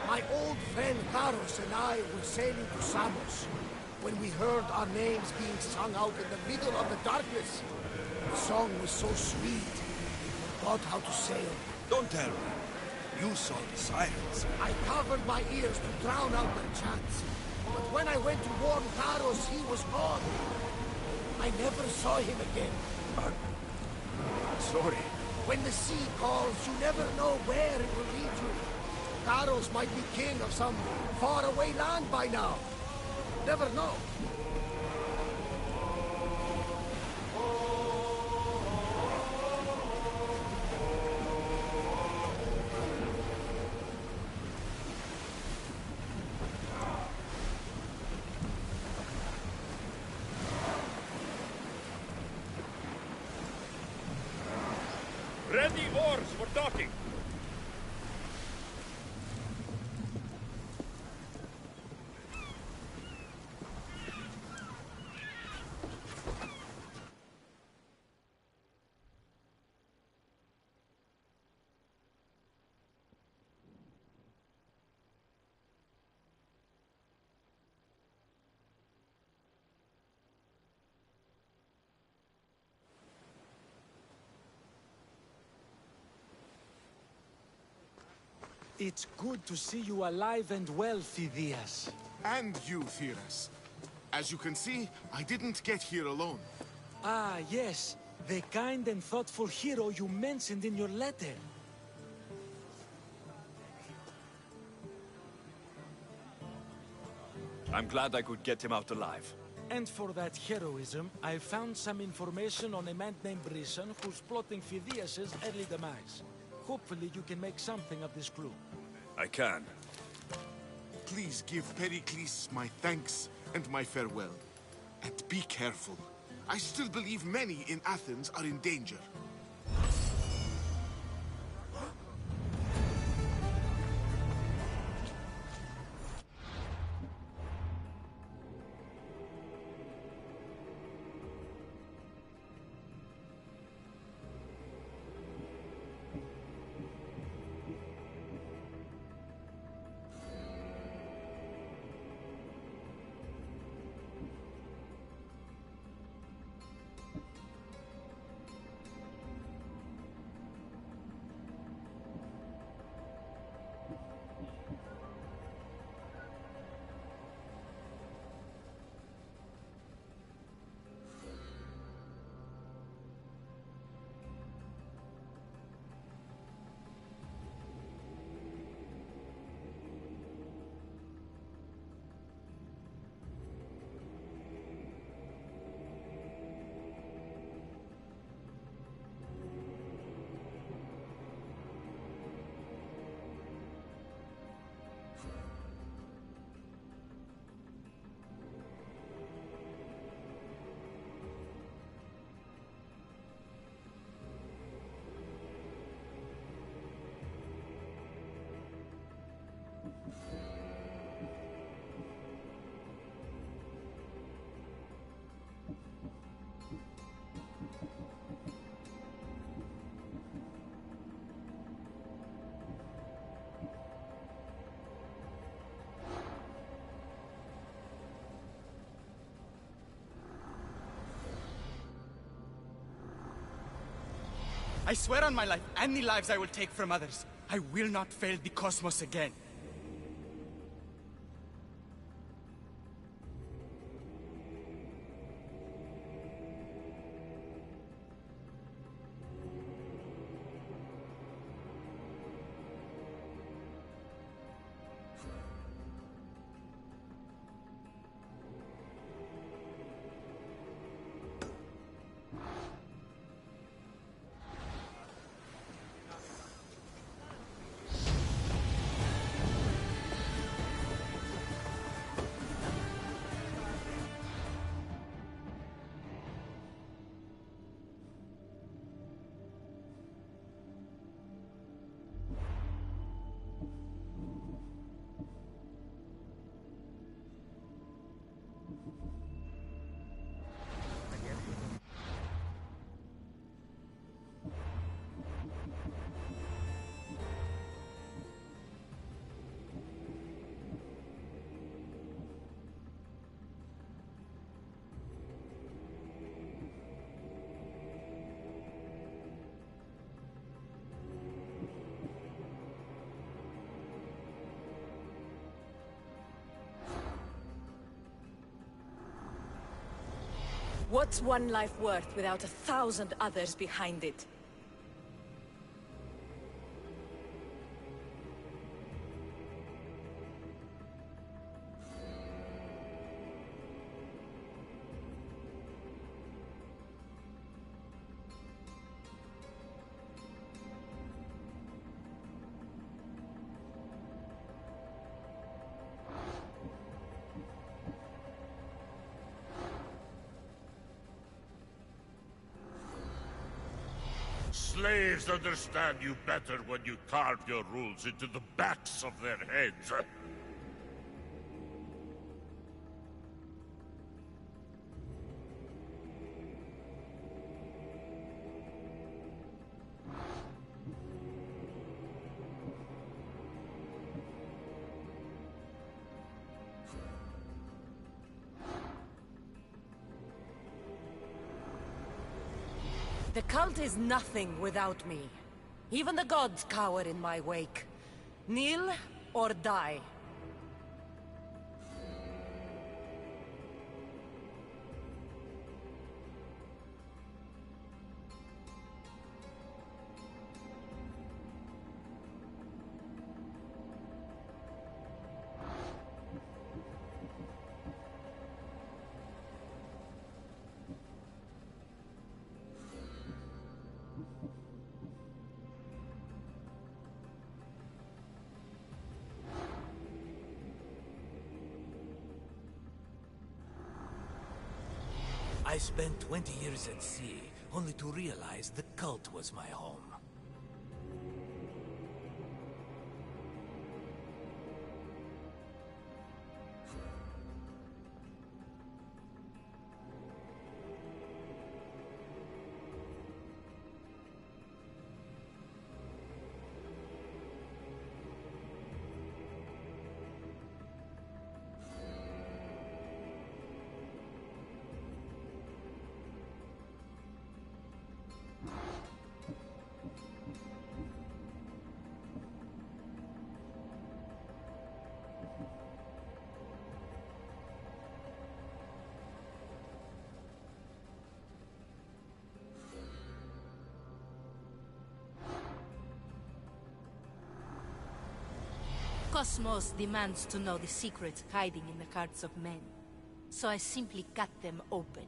my old friend Carlos and I were sailing to Samos when we heard our names being sung out in the middle of the darkness. The song was so sweet, we forgot how to sail. Don't tell me. You saw the sirens. I covered my ears to drown out the chants. But when I went to warn Carlos, he was gone. I never saw him again. Sorry. When the sea calls, you never know where it will lead you. Carlos might be king of some faraway land by now. Never know. Ready oars for docking. It's good to see you alive and well, Phidias. And you, Theras. As you can see, I didn't get here alone. Ah, yes. The kind and thoughtful hero you mentioned in your letter. I'm glad I could get him out alive. And for that heroism, I found some information on a man named Brisson who's plotting Phidias' early demise. Hopefully you can make something of this clue. I can. Please give Pericles my thanks and my farewell. And be careful. I still believe many in Athens are in danger. I swear on my life, and the lives I will take from others, I will not fail the cosmos again. What's one life worth without 1,000 others behind it? Slaves understand you better when you carve your rules into the backs of their heads. The cult is nothing without me. Even the gods cower in my wake. Kneel or die. I spent 20 years at sea, only to realize the cult was my home. Cosmos demands to know the secrets hiding in the hearts of men, so I simply cut them open.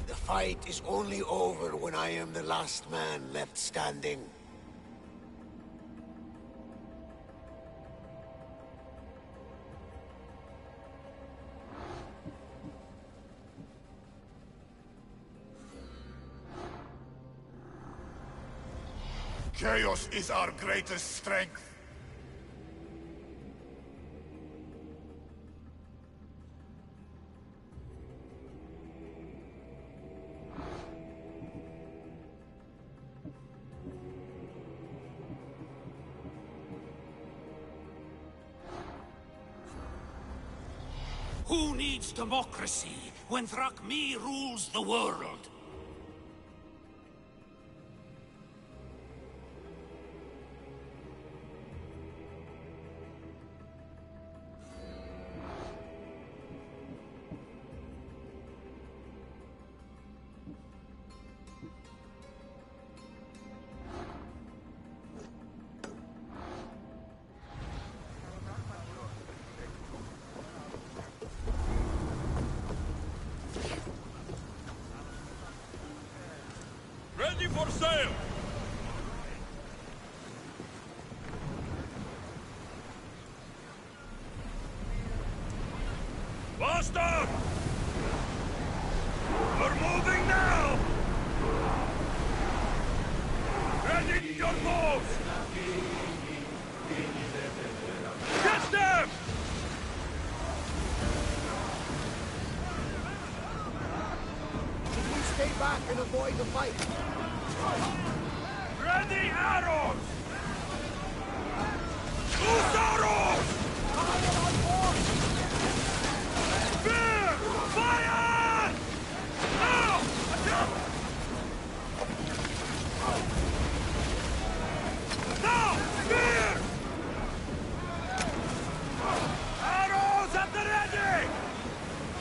The fight is only over when I am the last man left standing. Chaos is our greatest strength. Who needs democracy when Thrakmi rules the world? Ready for sail! Faster! We're moving now! Ready your bows! Get them! Should we stay back and avoid the fight? Ready arrows! Loose arrows! Spear! Fire! Now! Attack! Now! Spear! Arrows at the ready!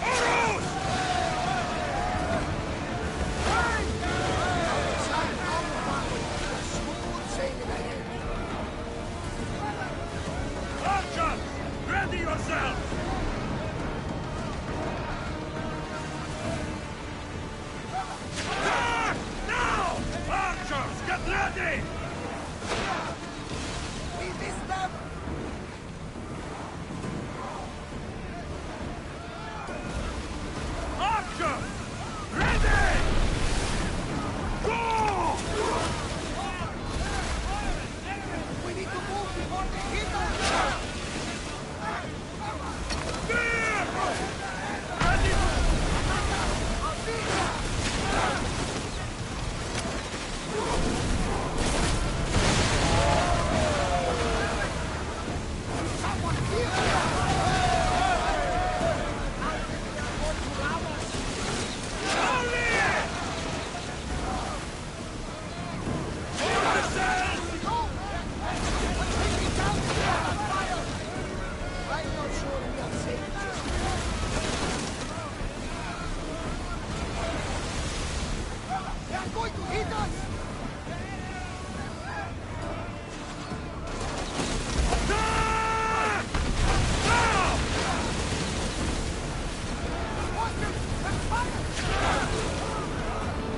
Arrows! Archers! Ready yourselves! Attack! Now! Archers, get ready! We missed them! Archers! Ready! Go! We need to move before they hit us! Spear! Ready! Someone here! I'm not sure we are safe just yet. They are going to hit us!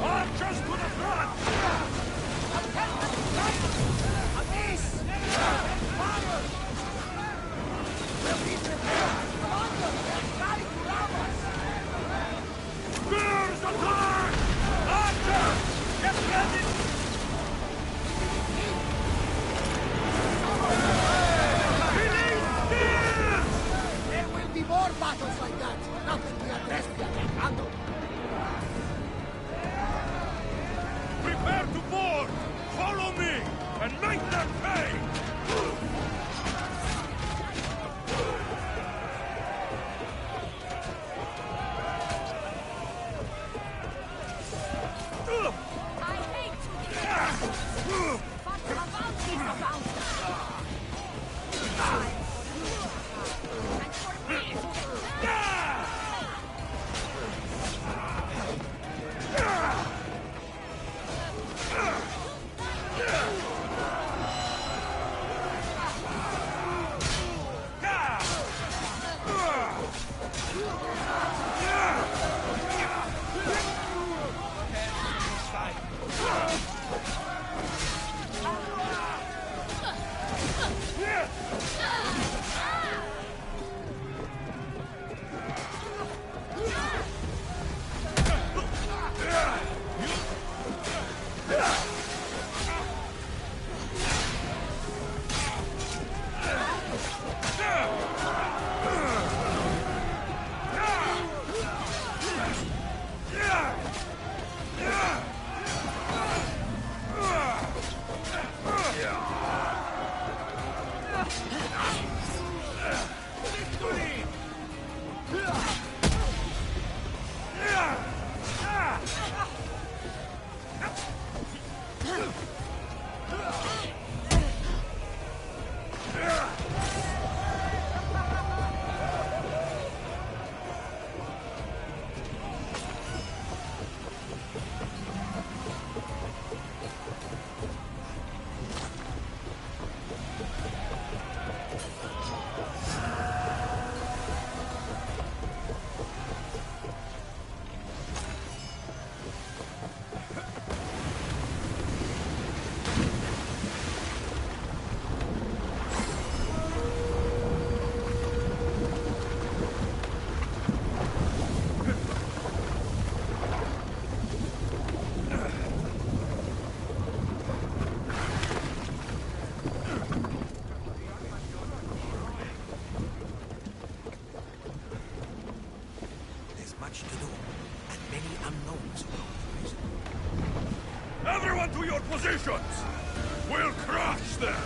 Archers to the front! Spears attack! Archers! Get ready! Release spears! There will be more battles like that. Nothing we address we can handle. Prepare to board! Follow me! And make them pay! do, and many unknowns about the reason. Everyone to your positions! We'll crush them!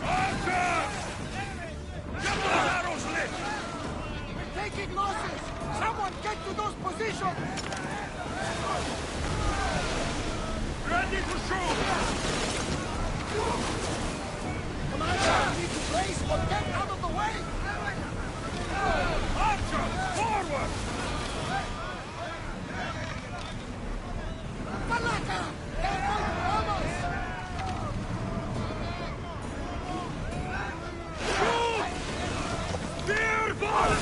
Archers! Get those arrows lit! We're taking losses! Someone get to those positions! Ready to shoot! Commander, we need to brace or get out of the way! Archers, forward! Malaka! They're going to bomb us! Shoot! Dear ball!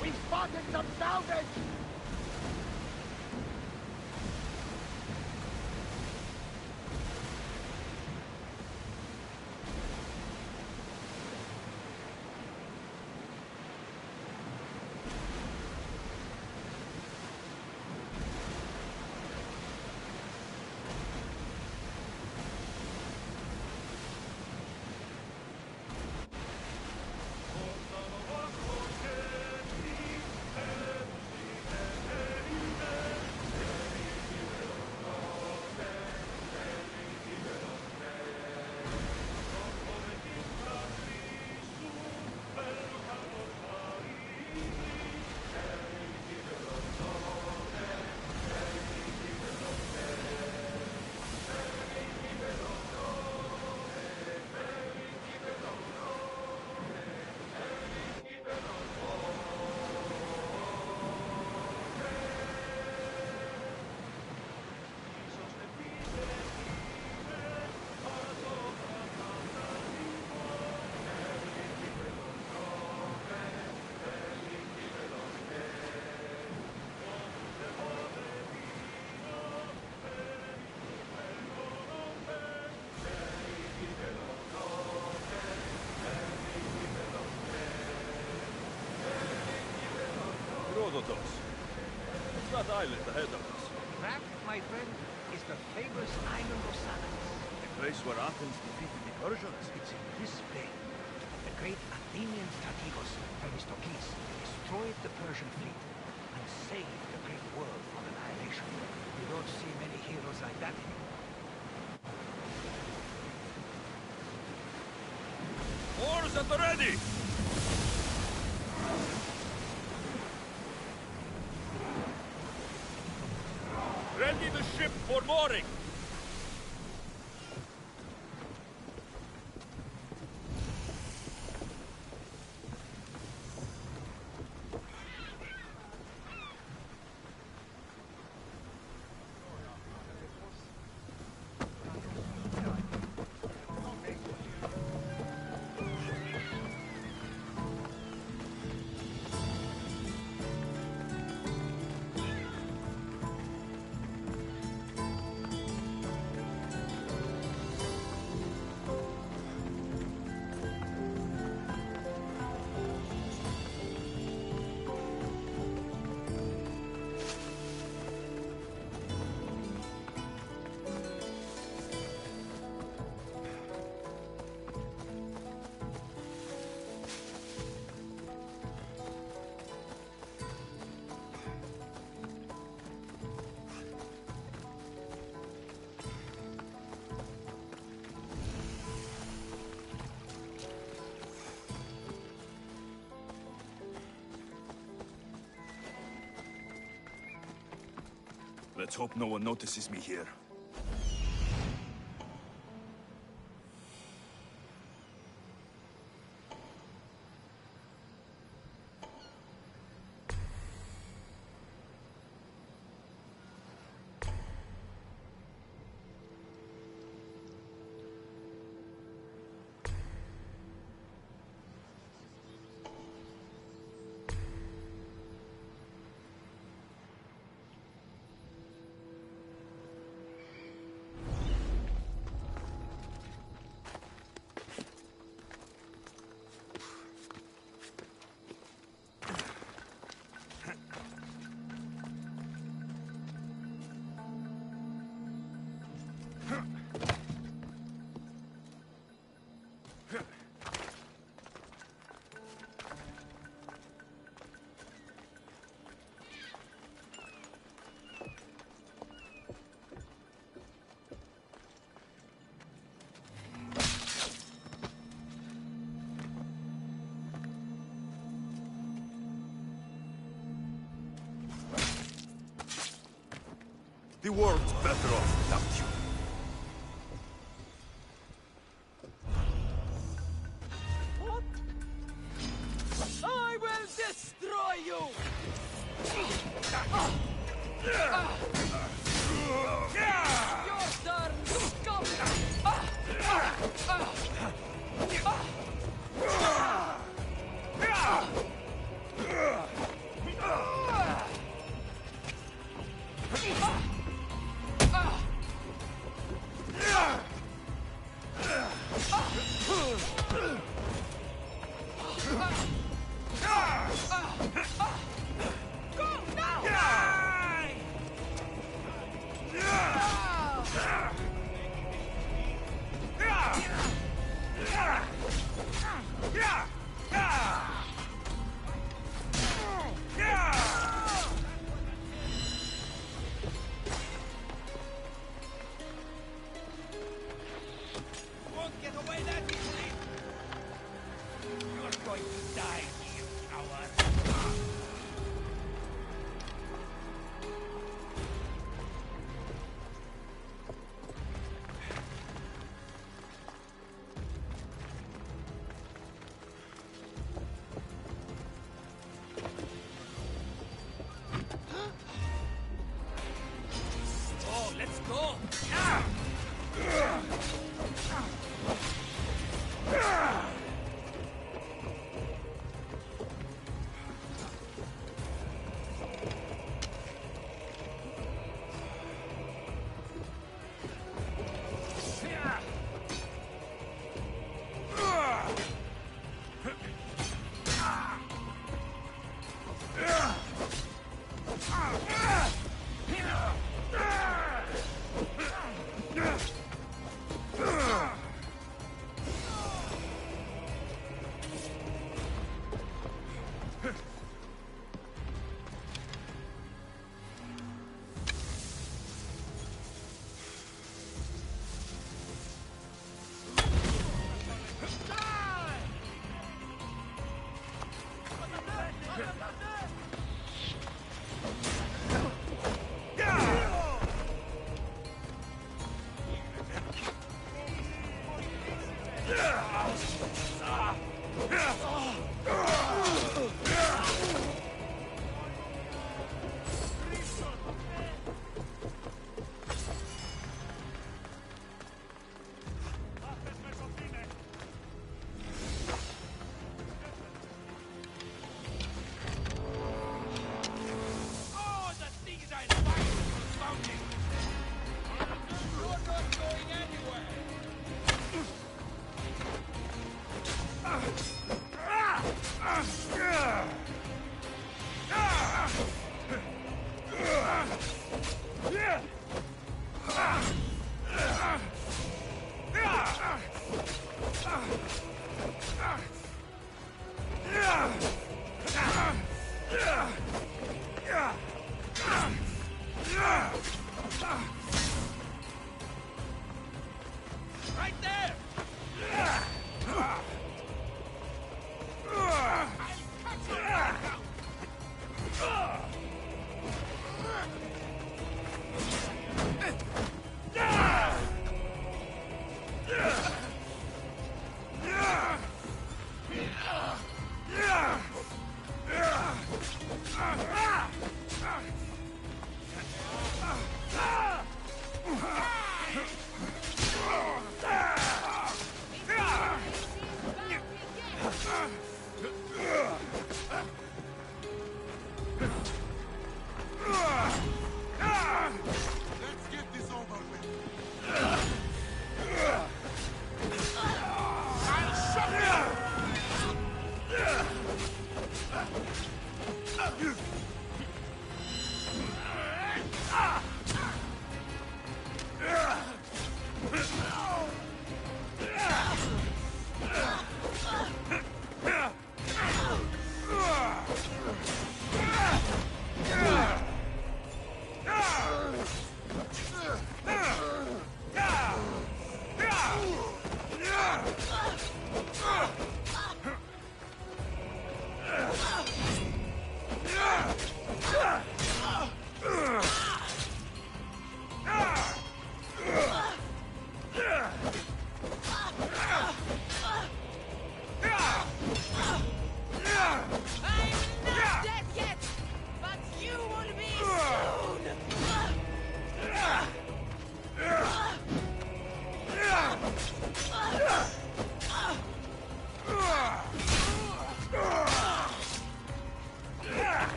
We spotted some salvage! What's that island ahead of us? That, my friend, is the famous island of Salamis. The place where Athens defeated the Persians? It's in this plain. The great Athenian strategos Themistocles destroyed the Persian fleet and saved the great world from annihilation. You don't see many heroes like that anymore. Oars at the ready! Ready the ship for mooring! Let's hope no one notices me here. The world's better off without you. I will destroy you! Your turn, scum!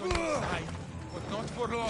on your side, but not for long.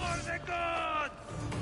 For the gods!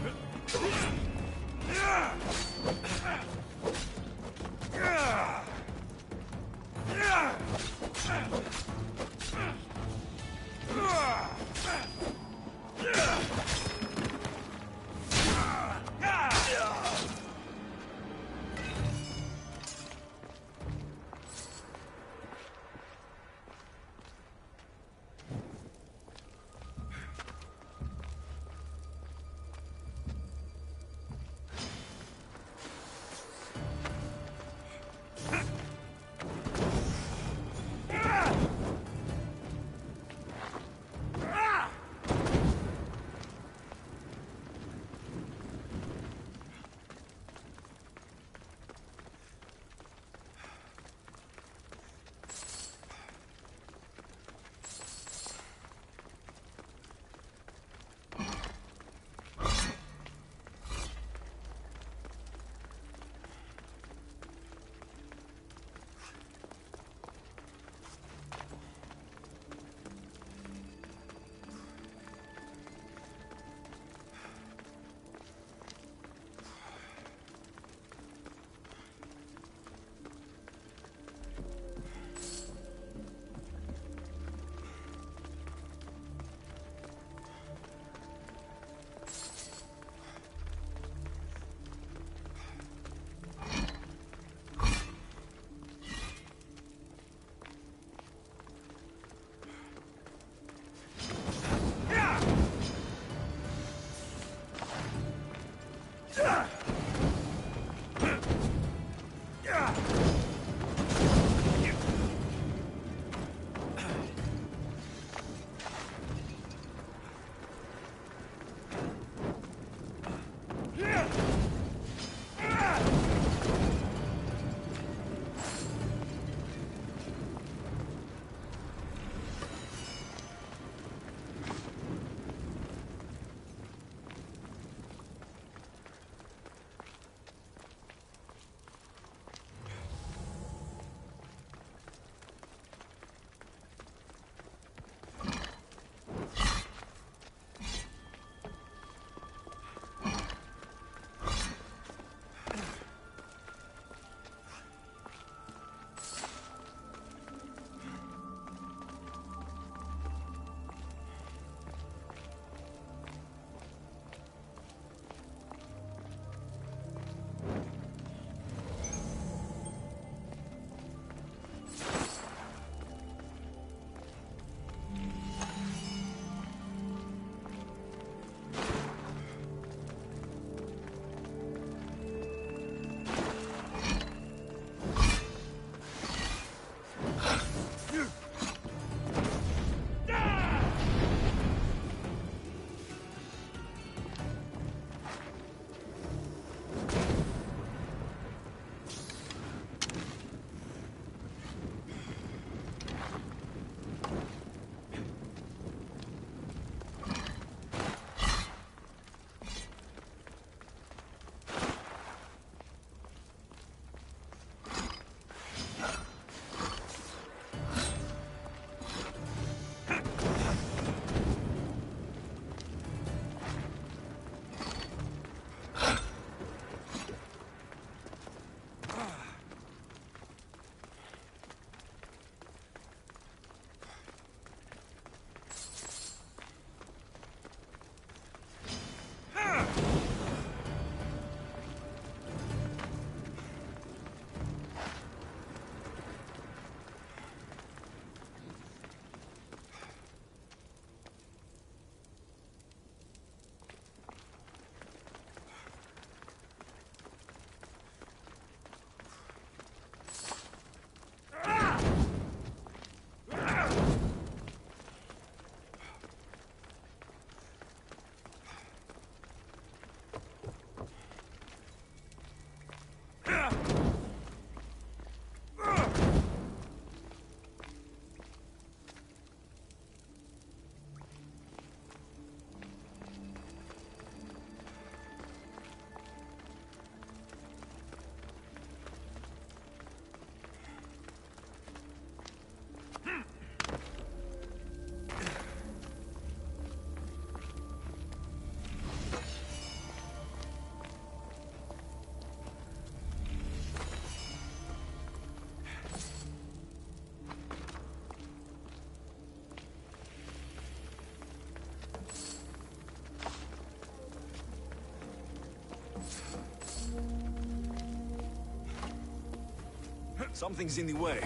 Something's in the way.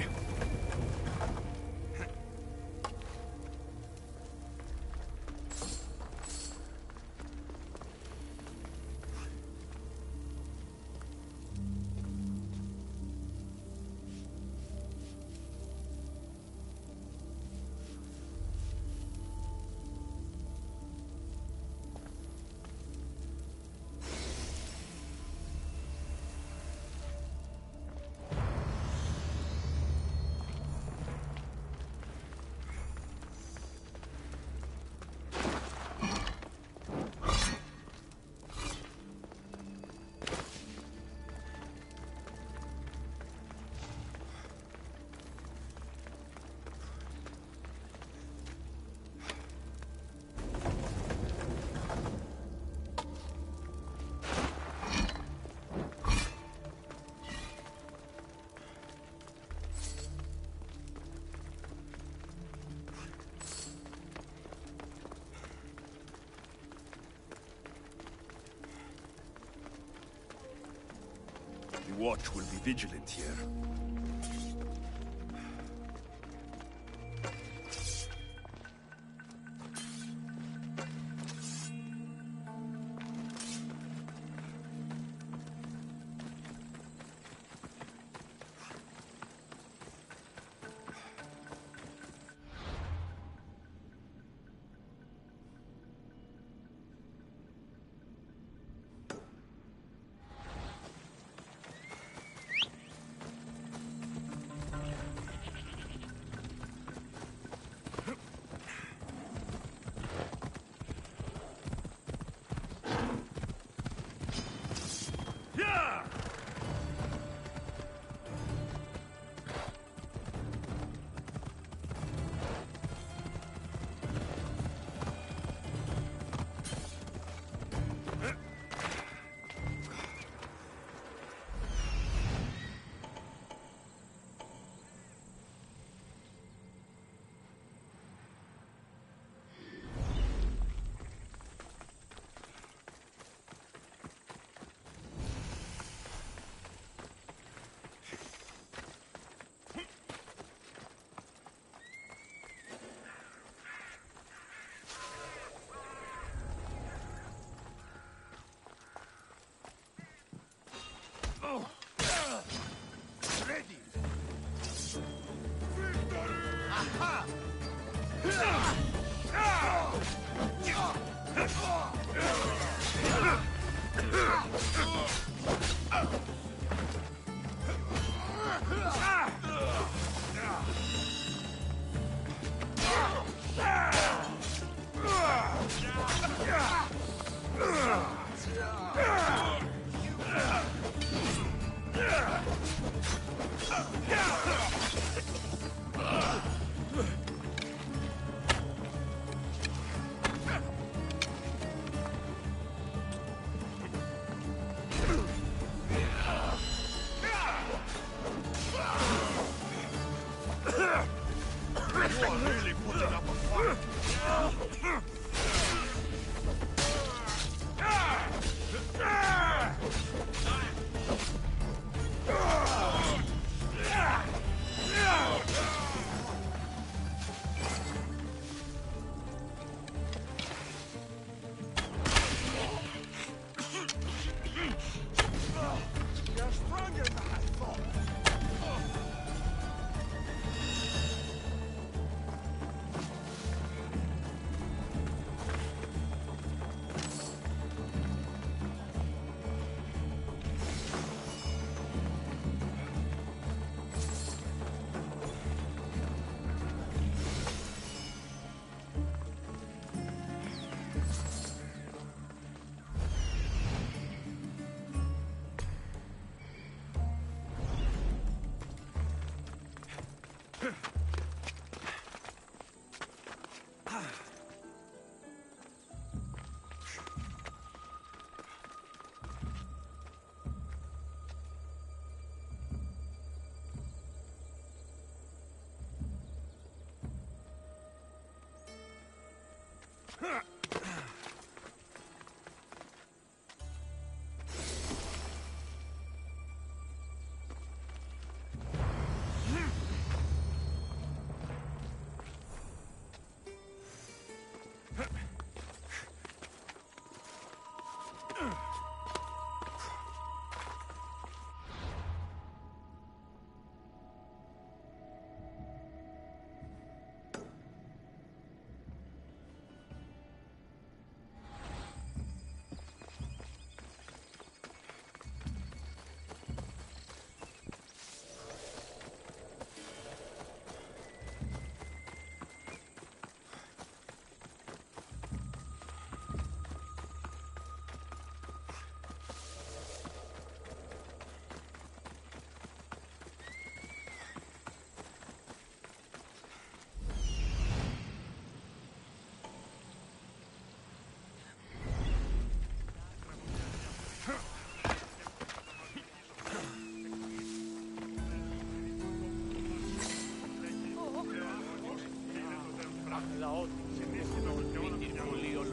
The watch will be vigilant here. Ready! Victory! Aha! You are really putting up a fight. You're stronger than I thought.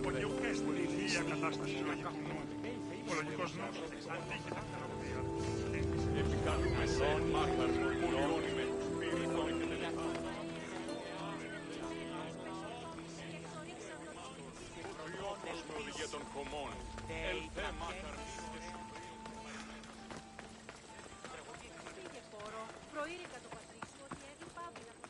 Ο Διοκές στην ίδια κατάσταση λογικού νου. Ο λογικός νους αντίκει τα φτερωτία. Επικαλούμε σε μάχαρμο μόνοι με τους πυρήνων και προϊόντος με οδηγία των χωμών. Ελθέ μάχαρμο. Προείρηκα το πατρίσιο ότι έβλεπα άπειρα από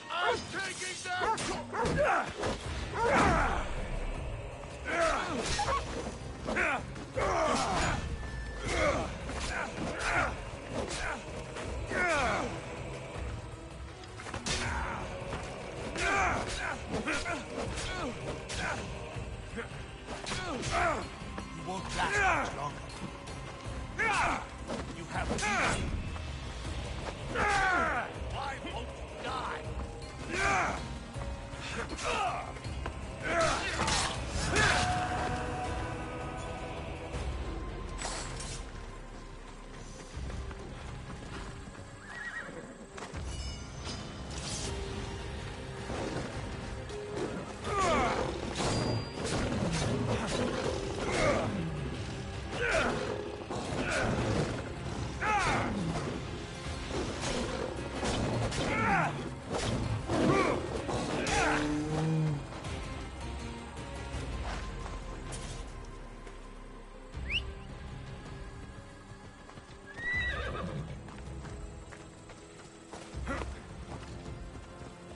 I'm taking them! You won't last much longer. You have peace. Why won't you die?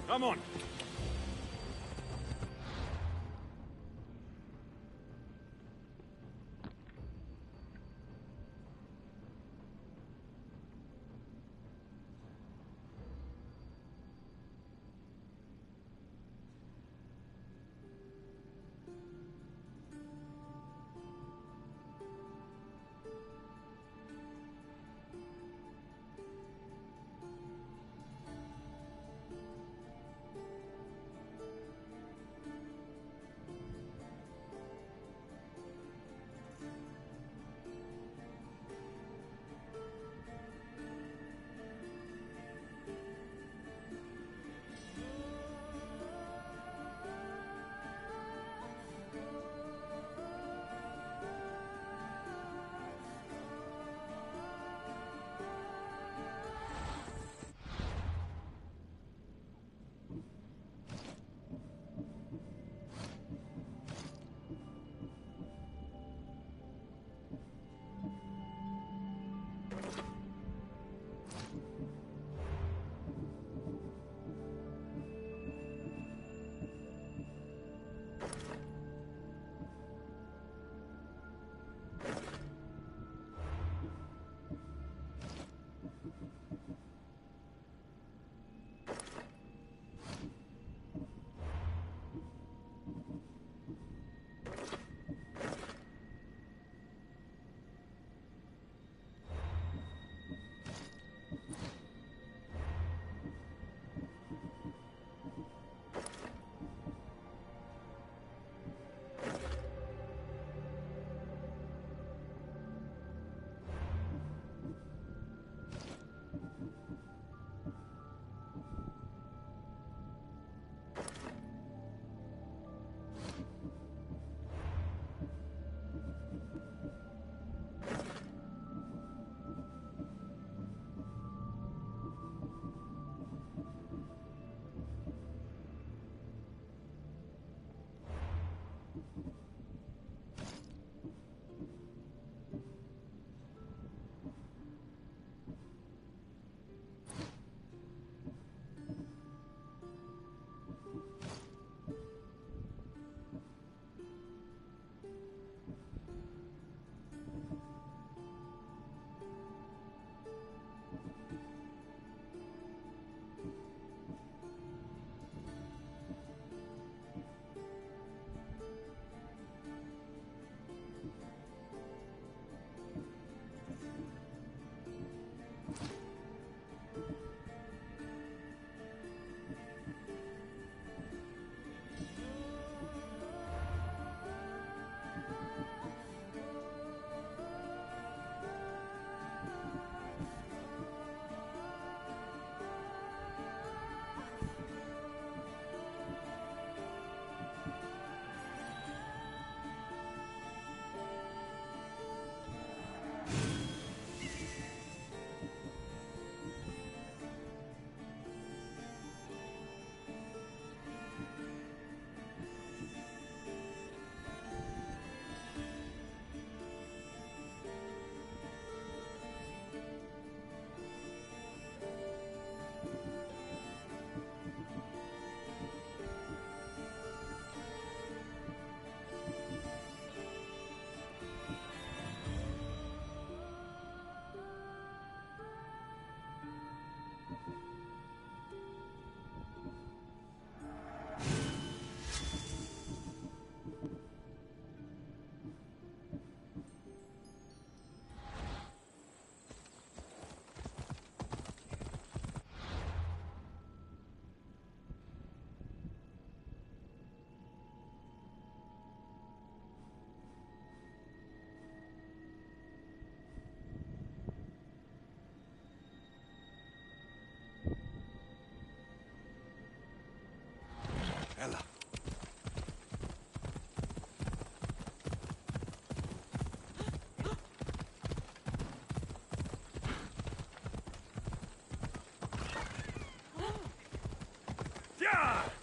Come on. Die!